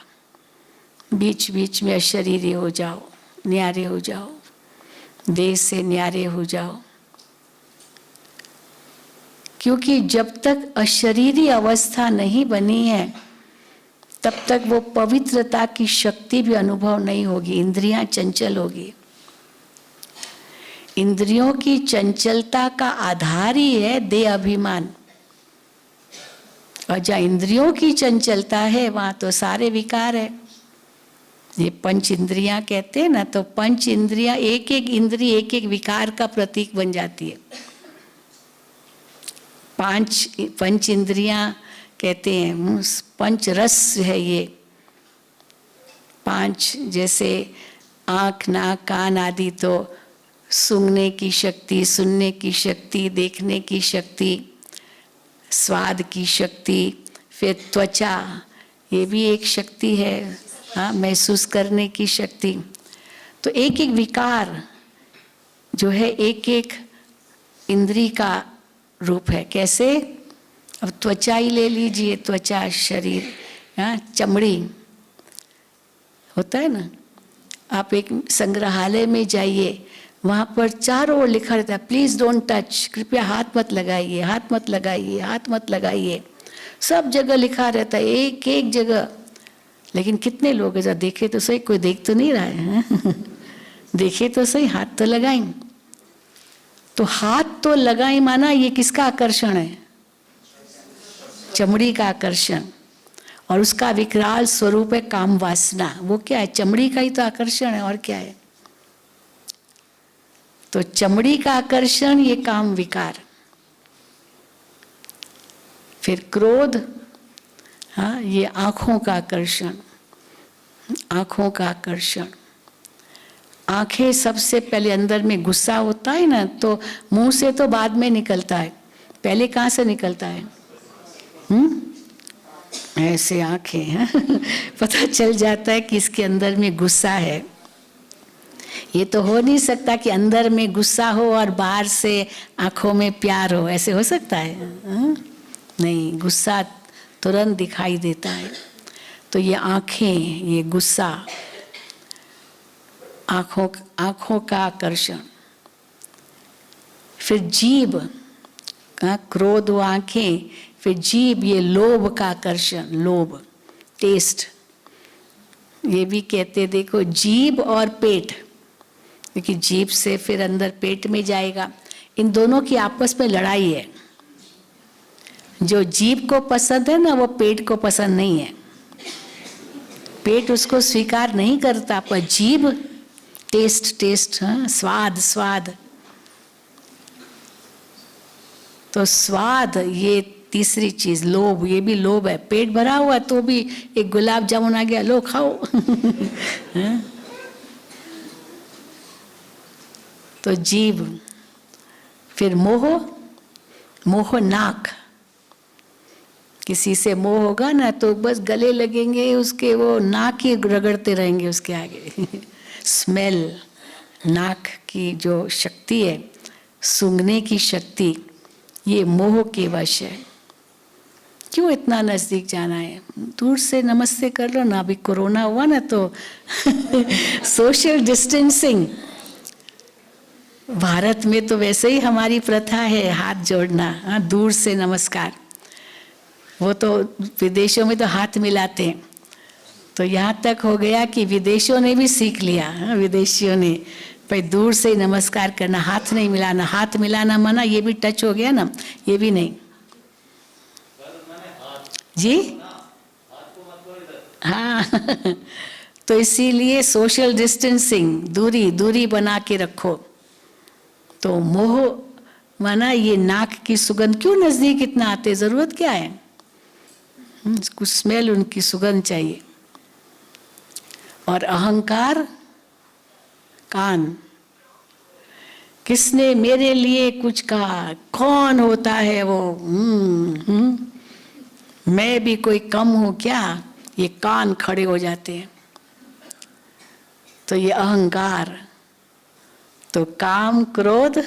बीच बीच में अशरीरी हो जाओ, न्यारे हो जाओ, देह से न्यारे हो जाओ। क्योंकि जब तक अशरीरी अवस्था नहीं बनी है तब तक वो पवित्रता की शक्ति भी अनुभव नहीं होगी, इंद्रियां चंचल होगी। इंद्रियों की चंचलता का आधार ही है देह अभिमान, और जहाँ इंद्रियों की चंचलता है वहां तो सारे विकार है। ये पंच इंद्रियां कहते हैं ना, तो पंच इंद्रियां, एक एक इंद्रिय एक एक विकार का प्रतीक बन जाती है। पंच इंद्रियां कहते हैं, पंच रस है ये पांच, जैसे आँख नाक कान आदि तो सूंघने की शक्ति, सुनने की शक्ति, देखने की शक्ति, स्वाद की शक्ति, फिर त्वचा, ये भी एक शक्ति है, हाँ, महसूस करने की शक्ति। तो एक एक विकार जो है एक एक इंद्री का रूप है। कैसे, अब त्वचा ही ले लीजिए, त्वचा शरीर, हाँ, चमड़ी होता है ना। आप एक संग्रहालय में जाइए, वहाँ पर चारों ओर लिखा रहता है प्लीज डोंट टच, कृपया हाथ मत लगाइए, हाथ मत लगाइए, हाथ मत लगाइए, सब जगह लिखा रहता है, एक एक जगह। लेकिन कितने लोग ऐसा, देखे तो सही, कोई देख तो नहीं रहा है देखे तो सही, हाथ तो लगाई। तो हाथ तो लगाई माना ये किसका आकर्षण है, चमड़ी का आकर्षण। और उसका विकराल स्वरूप है काम वासना। वो क्या है, चमड़ी का ही तो आकर्षण है, और क्या है। तो चमड़ी का आकर्षण ये काम विकार। फिर क्रोध, हाँ, ये आंखों का आकर्षण, आंखों का आकर्षण। आंखें सबसे पहले, अंदर में गुस्सा होता है ना तो मुंह से तो बाद में निकलता है, पहले कहाँ से निकलता है, ऐसे आंखें हैं पता चल जाता है कि इसके अंदर में गुस्सा है। ये तो हो नहीं सकता कि अंदर में गुस्सा हो और बाहर से आंखों में प्यार हो, ऐसे हो सकता है, नहीं, गुस्सा तुरंत दिखाई देता है। तो ये आंखें, ये गुस्सा, आंखों का आकर्षण। फिर जीभ, क्रोध वो आंखें, फिर जीभ, ये लोभ का आकर्षण, लोभ, टेस्ट। ये भी कहते देखो जीभ और पेट, क्योंकि जीभ से फिर अंदर पेट में जाएगा। इन दोनों की आपस में लड़ाई है। जो जीभ को पसंद है ना वो पेट को पसंद नहीं है, पेट उसको स्वीकार नहीं करता, पर जीभ टेस्ट, हाँ, स्वाद। तो स्वाद, ये तीसरी चीज, लोभ, ये भी लोभ है। पेट भरा हुआ तो भी एक गुलाब जामुन आ गया, लो खाओ तो जीभ। फिर मोह नाक, किसी से मोह होगा ना तो बस गले लगेंगे उसके, वो नाक ही रगड़ते रहेंगे उसके आगे स्मेल, नाक की जो शक्ति है, सूंघने की शक्ति, ये मोह के वश है। क्यों इतना नजदीक जाना है, दूर से नमस्ते कर लो ना। अभी कोरोना हुआ ना तो सोशल डिस्टेंसिंग, भारत में तो वैसे ही हमारी प्रथा है हाथ जोड़ना, हाँ, दूर से नमस्कार। वो तो विदेशों में तो हाथ मिलाते हैं, तो यहाँ तक हो गया कि विदेशों ने भी सीख लिया, हाँ, विदेशियों ने भाई दूर से नमस्कार करना, हाथ नहीं मिलाना। हाथ मिलाना मना, ये भी टच हो गया ना, ये भी नहीं। जी हाँ तो इसीलिए सोशल डिस्टेंसिंग, दूरी दूरी बना के रखो। तो मोह माना ये नाक की सुगंध क्यों नजदीक इतना आते, जरूरत क्या है? कुछ स्मेल उनकी सुगंध चाहिए। और अहंकार, कान, किसने मेरे लिए कुछ कहा, कौन होता है वो, मैं भी कोई कम हूं क्या, ये कान खड़े हो जाते हैं। तो ये अहंकार, तो काम क्रोध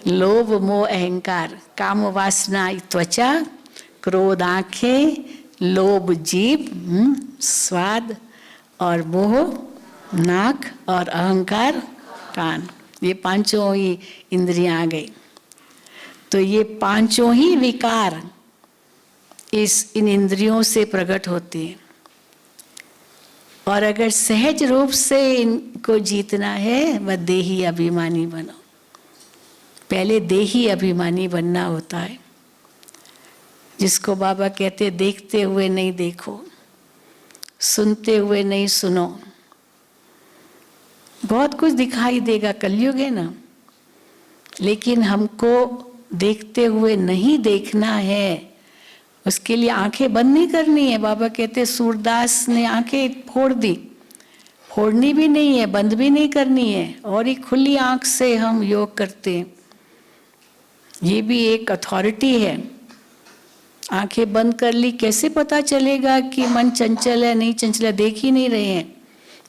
लोभ मोह अहंकार, काम वासना त्वचा, क्रोध आंखें, लोभ जीभ स्वाद, और मोह नाक, और अहंकार कान, ये पांचों ही इंद्रियां आ गई। तो ये पांचों ही विकार इन इंद्रियों से प्रकट होते हैं। और अगर सहज रूप से इनको जीतना है, वह देही अभिमानी बनो। पहले देही अभिमानी बनना होता है, जिसको बाबा कहते देखते हुए नहीं देखो, सुनते हुए नहीं सुनो। बहुत कुछ दिखाई देगा, कलयुग है ना, लेकिन हमको देखते हुए नहीं देखना है। उसके लिए आंखें बंद नहीं करनी है। बाबा कहते सूरदास ने आंखें फोड़ दी, फोड़नी भी नहीं है, बंद भी नहीं करनी है, और ही खुली आंख से हम योग करते हैं। ये भी एक अथॉरिटी है। आंखें बंद कर ली, कैसे पता चलेगा कि मन चंचल है नहीं चंचल है, देख ही नहीं रहे हैं।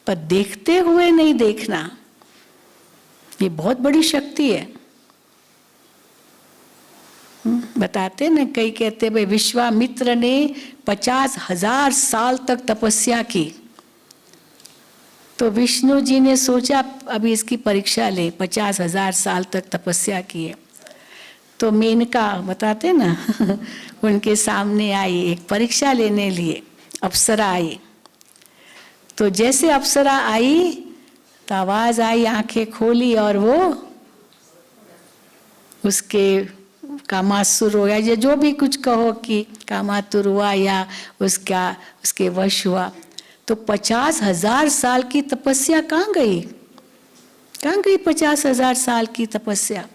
पर देखते हुए नहीं देखना, ये बहुत बड़ी शक्ति है। बताते ना, कई कहते भाई विश्वामित्र ने 50,000 साल तक तपस्या की। तो विष्णु जी ने सोचा अभी इसकी परीक्षा ले, 50,000 साल तक तपस्या की है। तो मेनका बताते ना उनके सामने आई, एक परीक्षा लेने लिए अप्सरा आई। तो जैसे अप्सरा आई तो आवाज आई, आंखें खोली, और वो उसके कामासुर हो गया, या जो भी कुछ कहो कि कामातुर हुआ या उसके वश हुआ। तो 50,000 साल की तपस्या कहाँ गई? कहाँ गई 50,000 साल की तपस्या?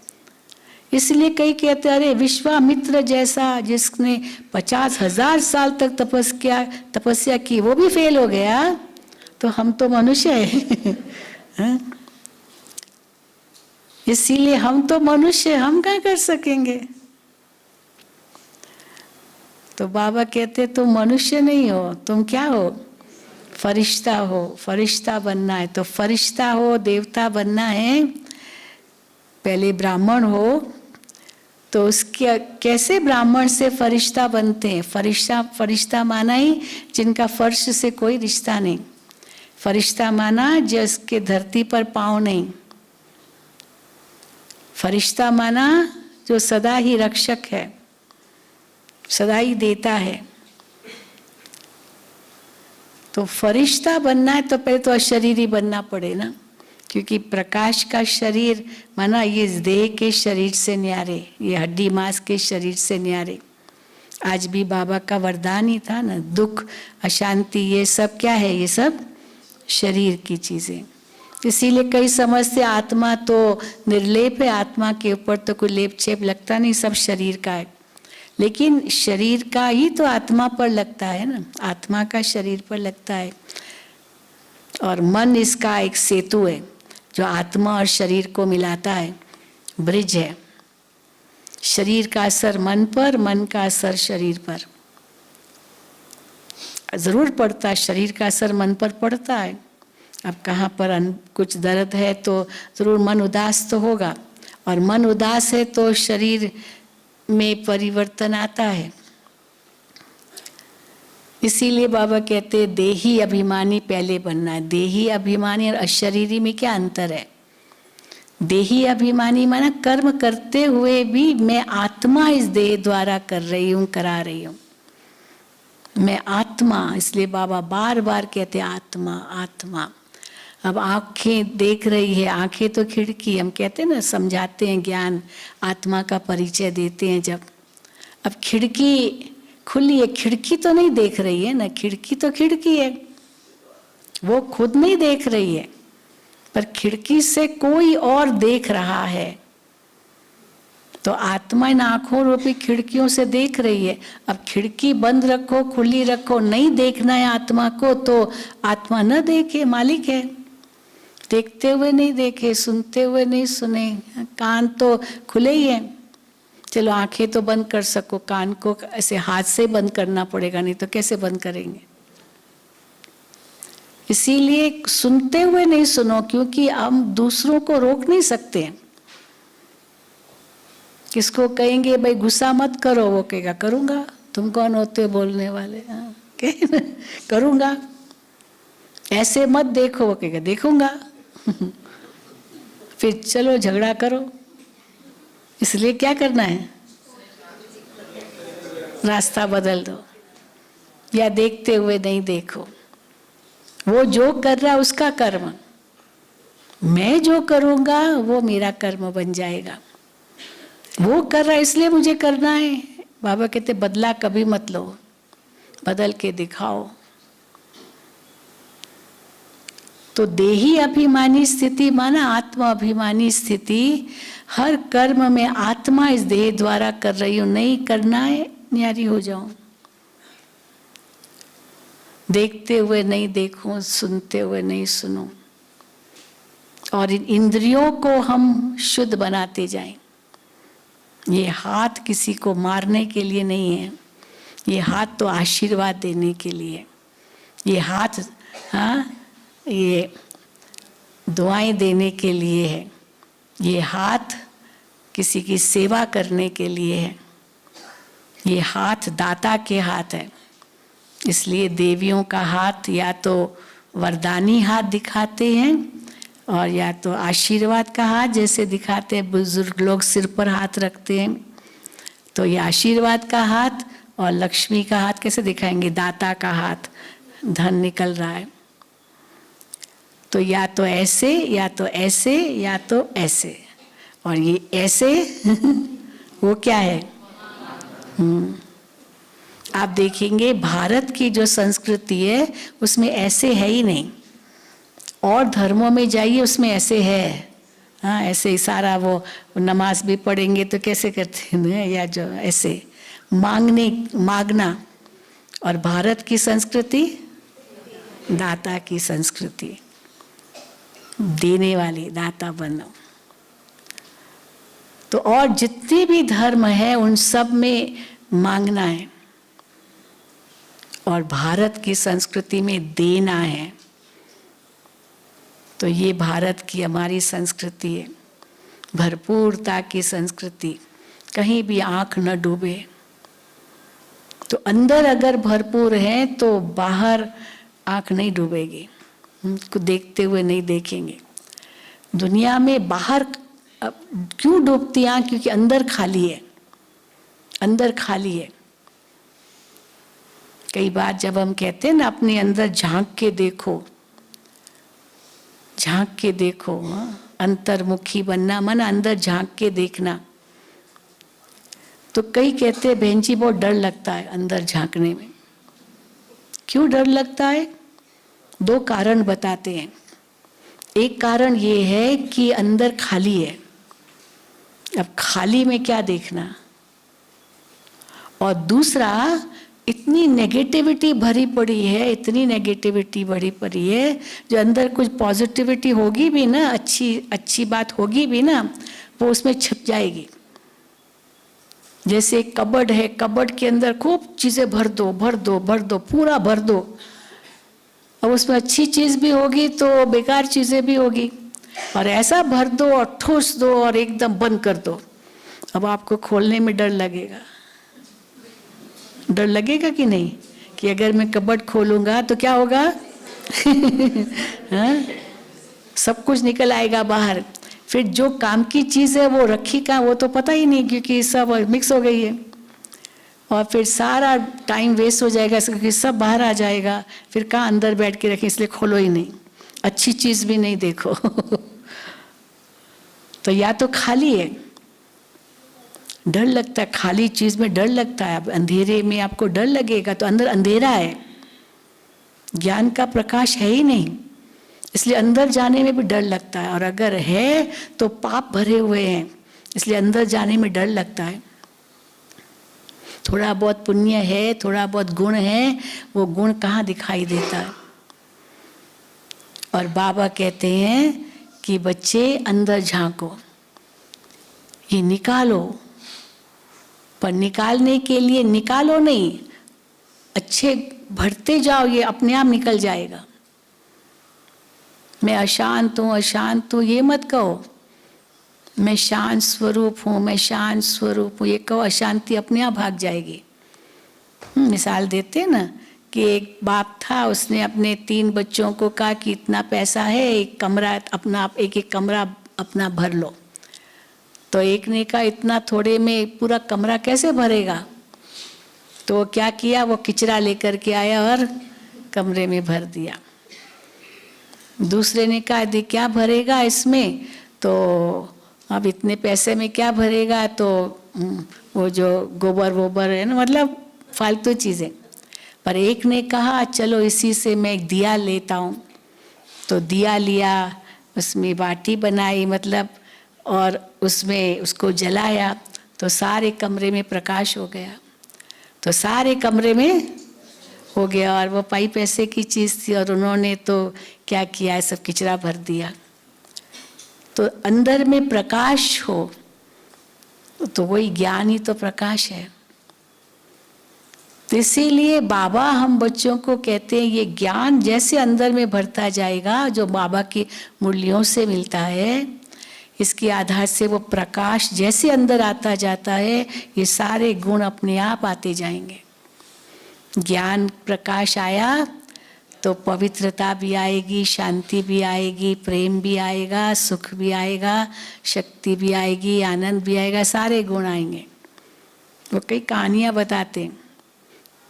इसलिए कई कहते अरे विश्वामित्र जैसा जिसने 50,000 साल तक तपस्या की, वो भी फेल हो गया, तो हम तो मनुष्य है इसीलिए हम तो मनुष्य, हम क्या कर सकेंगे? तो बाबा कहते तुम मनुष्य नहीं हो, तुम क्या हो? फरिश्ता हो। फरिश्ता बनना है तो फरिश्ता हो, देवता बनना है, पहले ब्राह्मण हो। तो उसके कैसे ब्राह्मण से फरिश्ता बनते हैं? फरिश्ता माना ही जिनका फर्श से कोई रिश्ता नहीं। फरिश्ता माना जिसके धरती पर पाँव नहीं। फरिश्ता माना जो सदा ही रक्षक है, सदा ही देता है। तो फरिश्ता बनना है तो पहले तो अशरीरी बनना पड़े ना, क्योंकि प्रकाश का शरीर माना ये इस देह के शरीर से न्यारे, ये हड्डी मांस के शरीर से न्यारे। आज भी बाबा का वरदान ही था ना, दुख अशांति ये सब क्या है? ये सब शरीर की चीजें। इसीलिए कई समझते आत्मा तो निर्लेप है, आत्मा के ऊपर तो कोई लेप छेप लगता नहीं, सब शरीर का है। लेकिन शरीर का ही तो आत्मा पर लगता है ना, आत्मा का शरीर पर लगता है। और मन इसका एक सेतु है जो आत्मा और शरीर को मिलाता है, ब्रिज है। शरीर का असर मन पर, मन का असर शरीर पर जरूर पड़ता है। शरीर का असर मन पर पड़ता है। अब कहाँ पर कुछ दर्द है तो जरूर मन उदास तो होगा, और मन उदास है तो शरीर में परिवर्तन आता है। इसीलिए बाबा कहते हैं देही अभिमानी पहले बनना है। देही अभिमानी और अशरीरी में क्या अंतर है? देही अभिमानी माना कर्म करते हुए भी मैं आत्मा इस देह द्वारा कर रही हूँ, करा रही हूँ, मैं आत्मा। इसलिए बाबा बार बार कहते आत्मा आत्मा। अब आंखें देख रही है, आंखें तो खिड़की, हम कहते हैं ना, समझाते हैं ज्ञान, आत्मा का परिचय देते हैं जब। अब खिड़की खुली है, खिड़की तो नहीं देख रही है ना, खिड़की तो खिड़की है, वो खुद नहीं देख रही है, पर खिड़की से कोई और देख रहा है। तो आत्मा इन आंखों रूपी खिड़कियों से देख रही है। अब खिड़की बंद रखो, खुली रखो, नहीं देखना है आत्मा को, तो आत्मा न देखे, मालिक है। देखते हुए नहीं देखे, सुनते हुए नहीं सुने, कान तो खुले ही है। चलो आंखें तो बंद कर सको, कान को ऐसे हाथ से बंद करना पड़ेगा, नहीं तो कैसे बंद करेंगे। इसीलिए सुनते हुए नहीं सुनो, क्योंकि हम दूसरों को रोक नहीं सकते। किसको कहेंगे भाई गुस्सा मत करो, वो कहेगा करूंगा। तुम कौन होते हो बोलने वाले? करूंगा। ऐसे मत देखो, वो कहेगा देखूंगा। फिर चलो झगड़ा करो। इसलिए क्या करना है, रास्ता बदल दो, या देखते हुए नहीं देखो। वो जो कर रहा है उसका कर्म, मैं जो करूंगा वो मेरा कर्म बन जाएगा। वो कर रहा है इसलिए मुझे करना है। बाबा कहते बदला कभी मत लो, बदल के दिखाओ। तो देही अभिमानी स्थिति माना आत्मा अभिमानी स्थिति। हर कर्म में आत्मा इस देह द्वारा कर रही हूं, नहीं करना है न्यारी हो जाऊं। देखते हुए नहीं देखूं, सुनते हुए नहीं सुनूं, और इन इंद्रियों को हम शुद्ध बनाते जाएं। ये हाथ किसी को मारने के लिए नहीं है, ये हाथ तो आशीर्वाद देने के लिए। ये हाथ ये दुआएं देने के लिए है। ये हाथ किसी की सेवा करने के लिए है। ये हाथ दाता के हाथ है। इसलिए देवियों का हाथ या तो वरदानी हाथ दिखाते हैं, और या तो आशीर्वाद का हाथ जैसे दिखाते हैं। बुजुर्ग लोग सिर पर हाथ रखते हैं, तो ये आशीर्वाद का हाथ। और लक्ष्मी का हाथ कैसे दिखाएंगे? दाता का हाथ, धन निकल रहा है। तो या तो ऐसे, या तो ऐसे, या तो ऐसे। और ये ऐसे वो क्या है? आप देखेंगे भारत की जो संस्कृति है उसमें ऐसे है ही नहीं। और धर्मों में जाइए उसमें ऐसे है। हाँ, ऐसे ही सारा वो नमाज भी पढ़ेंगे तो कैसे करते हैं, या जो ऐसे मांगना। और भारत की संस्कृति दाता की संस्कृति, देने वाली, दाता बनो। तो और जितने भी धर्म है उन सब में मांगना है, और भारत की संस्कृति में देना है। तो ये भारत की हमारी संस्कृति है, भरपूरता की संस्कृति। कहीं भी आंख न डूबे। तो अंदर अगर भरपूर है तो बाहर आंख नहीं डूबेगी, उनको देखते हुए नहीं देखेंगे। दुनिया में बाहर क्यों डूबती आंख? क्योंकि अंदर खाली है, अंदर खाली है। कई बार जब हम कहते हैं ना अपने अंदर झांक के देखो, झांक के देखो, अंतर्मुखी बनना मन अंदर झांक के देखना। तो कई कहते हैं बहन जी बहुत डर लगता है अंदर झांकने में। क्यों डर लगता है? दो कारण बताते हैं। एक कारण ये है कि अंदर खाली है, अब खाली में क्या देखना। और दूसरा, इतनी नेगेटिविटी भरी पड़ी है, इतनी नेगेटिविटी भरी पड़ी है, जो अंदर कुछ पॉजिटिविटी होगी भी ना, अच्छी बात होगी भी ना, वो उसमें छिप जाएगी। जैसे कबर्ड है, कबर्ड के अंदर खूब चीजें भर दो, पूरा भर दो। अब उसमें अच्छी चीज भी होगी तो बेकार चीजें भी होगी। और ऐसा भर दो और ठूस दो और एकदम बंद कर दो। अब आपको खोलने में डर लगेगा। डर लगेगा कि नहीं? कि अगर मैं कबर्ड खोलूंगा तो क्या होगा? हाँ? सब कुछ निकल आएगा बाहर। फिर जो काम की चीज़ है वो रखी का वो तो पता ही नहीं, क्योंकि सब मिक्स हो गई है। और फिर सारा टाइम वेस्ट हो जाएगा, क्योंकि सब बाहर आ जाएगा। फिर कहाँ अंदर बैठ के रखें, इसलिए खोलो ही नहीं, अच्छी चीज़ भी नहीं देखो। तो या तो खाली है, डर लगता है, खाली चीज में डर लगता है। अब अंधेरे में आपको डर लगेगा तो अंदर अंधेरा है, ज्ञान का प्रकाश है ही नहीं, इसलिए अंदर जाने में भी डर लगता है। और अगर है तो पाप भरे हुए हैं, इसलिए अंदर जाने में डर लगता है। थोड़ा बहुत पुण्य है, थोड़ा बहुत गुण है, वो गुण कहाँ दिखाई देता है। और बाबा कहते हैं कि बच्चे अंदर झांको, ये निकालो, पर निकालने के लिए निकालो नहीं, अच्छे भरते जाओ, ये अपने आप निकल जाएगा। मैं अशांत हूँ, अशांत हूँ, ये मत कहो। मैं शांत स्वरूप हूँ, मैं शांत स्वरूप हूँ, ये कहो, अशांति अपने आप भाग जाएगी। मिसाल देते हैं ना कि एक बाप था, उसने अपने 3 बच्चों को कहा कि इतना पैसा है, एक कमरा अपना, एक कमरा अपना भर लो। तो एक ने कहा इतना थोड़े में पूरा कमरा कैसे भरेगा। तो वो क्या किया, वो किचरा लेकर के आया और कमरे में भर दिया। दूसरे ने कहा यदि क्या भरेगा इसमें, तो अब इतने पैसे में क्या भरेगा, तो वो जो गोबर वोबर है ना, मतलब फालतू चीज़ें। पर एक ने कहा चलो इसी से मैं एक दिया लेता हूँ। तो दिया लिया, उसमें बाटी बनाई, मतलब, और उसमें उसको जलाया तो सारे कमरे में प्रकाश हो गया। तो सारे कमरे में हो गया। और वो पाई पैसे की चीज़ थी और उन्होंने तो क्या किया, सब किचरा भर दिया। तो अंदर में प्रकाश हो तो वही ज्ञान ही तो प्रकाश है। तो इसीलिए बाबा हम बच्चों को कहते हैं ये ज्ञान जैसे अंदर में भरता जाएगा, जो बाबा की मुरलियों से मिलता है, इसके आधार से वो प्रकाश जैसे अंदर आता जाता है, ये सारे गुण अपने आप आते जाएंगे। ज्ञान प्रकाश आया तो पवित्रता भी आएगी, शांति भी आएगी, प्रेम भी आएगा, सुख भी आएगा, शक्ति भी आएगी, आनंद भी आएगा, सारे गुण आएंगे। वो कई कहानियाँ बताते हैं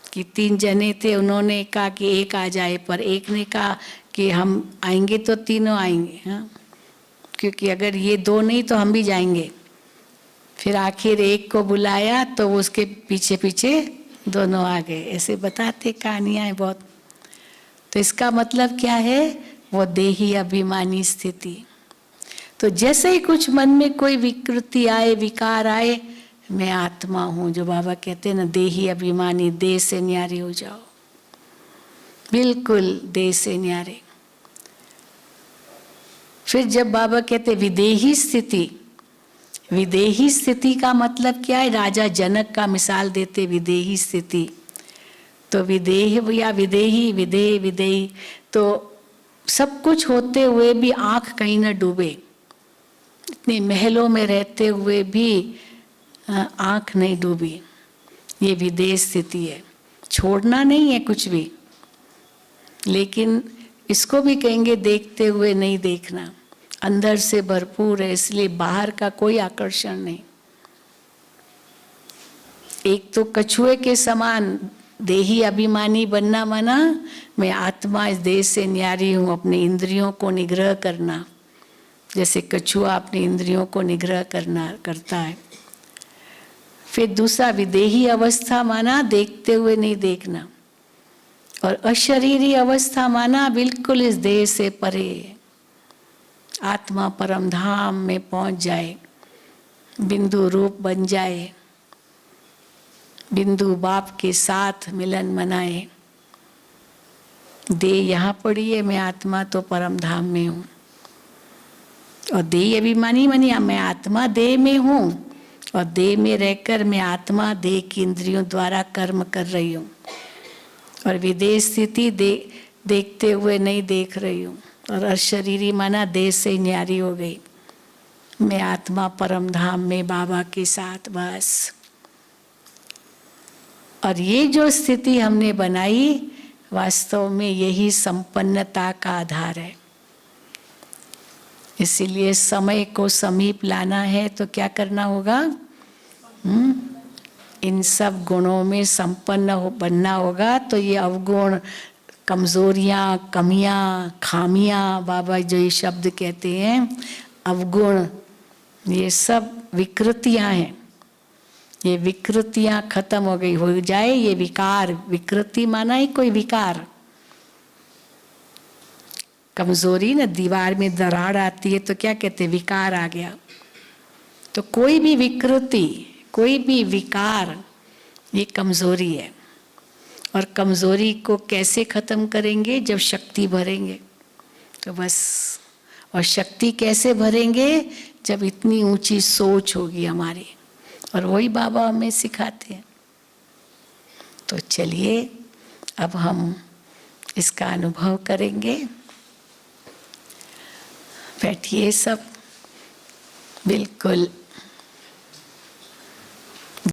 कि 3 जने थे, उन्होंने कहा कि एक आ जाए, पर एक ने कहा कि हम आएंगे तो तीनों आएंगे, हाँ, क्योंकि अगर ये 2 नहीं तो हम भी जाएंगे। फिर आखिर एक को बुलाया तो वो उसके पीछे पीछे दोनों आ गए। ऐसे बताते कहानियाँ हैं बहुत। तो इसका मतलब क्या है, वो देही अभिमानी स्थिति। तो जैसे ही कुछ मन में कोई विकृति आए, विकार आए, मैं आत्मा हूँ, जो बाबा कहते हैं ना, देही अभिमानी, देह से न्यारे हो जाओ, बिल्कुल देह से न्यारे। फिर जब बाबा कहते विदेही स्थिति, विदेही स्थिति का मतलब क्या है, राजा जनक का मिसाल देते विदेही स्थिति। तो विदेह या विदेही, विदेह विदेही, तो सब कुछ होते हुए भी आंख कहीं न डूबे, इतने महलों में रहते हुए भी आंख नहीं डूबी, ये विदेह स्थिति है। छोड़ना नहीं है कुछ भी, लेकिन इसको भी कहेंगे देखते हुए नहीं देखना। अंदर से भरपूर है, इसलिए बाहर का कोई आकर्षण नहीं। एक तो कछुए के समान देही अभिमानी बनना माना मैं आत्मा इस देह से न्यारी हूँ, अपने इंद्रियों को निग्रह करना, जैसे कछुआ अपनी इंद्रियों को निग्रह करता है। फिर दूसरा विदेही अवस्था माना देखते हुए नहीं देखना, और अशरीरी अवस्था माना बिल्कुल इस देह से परे, आत्मा परम धाम में पहुंच जाए, बिंदु रूप बन जाए, बिंदु बाप के साथ मिलन मनाए। देह यहाँ पड़ी है, मैं आत्मा तो परम धाम में हूँ। और देह अभिमानी मानी मैं आत्मा देह में हूँ, और देह में रहकर मैं आत्मा देह की इंद्रियों द्वारा कर्म कर रही हूँ, और विदेह स्थिति देखते हुए नहीं देख रही हूँ। और अशरीरी माना देह से न्यारी हो गई, मैं आत्मा परम धाम में बाबा के साथ बस। और ये जो स्थिति हमने बनाई, वास्तव में यही संपन्नता का आधार है। इसीलिए समय को समीप लाना है तो क्या करना होगा, इन सब गुणों में संपन्न बनना होगा। तो ये अवगुण, कमजोरियाँ, कमियाँ, खामियाँ, बाबा जो ये शब्द कहते हैं अवगुण, ये सब विकृतियाँ हैं, ये विकृतियां खत्म हो जाए, ये विकार, विकृति माना ही कोई विकार, कमजोरी ना, दीवार में दरार आती है तो क्या कहते हैं, विकार आ गया। तो कोई भी विकृति, कोई भी विकार, ये कमजोरी है। और कमजोरी को कैसे खत्म करेंगे, जब शक्ति भरेंगे। तो बस, और शक्ति कैसे भरेंगे, जब इतनी ऊंची सोच होगी हमारी, और वही बाबा हमें सिखाते हैं। तो चलिए अब हम इसका अनुभव करेंगे। बैठिए सब बिल्कुल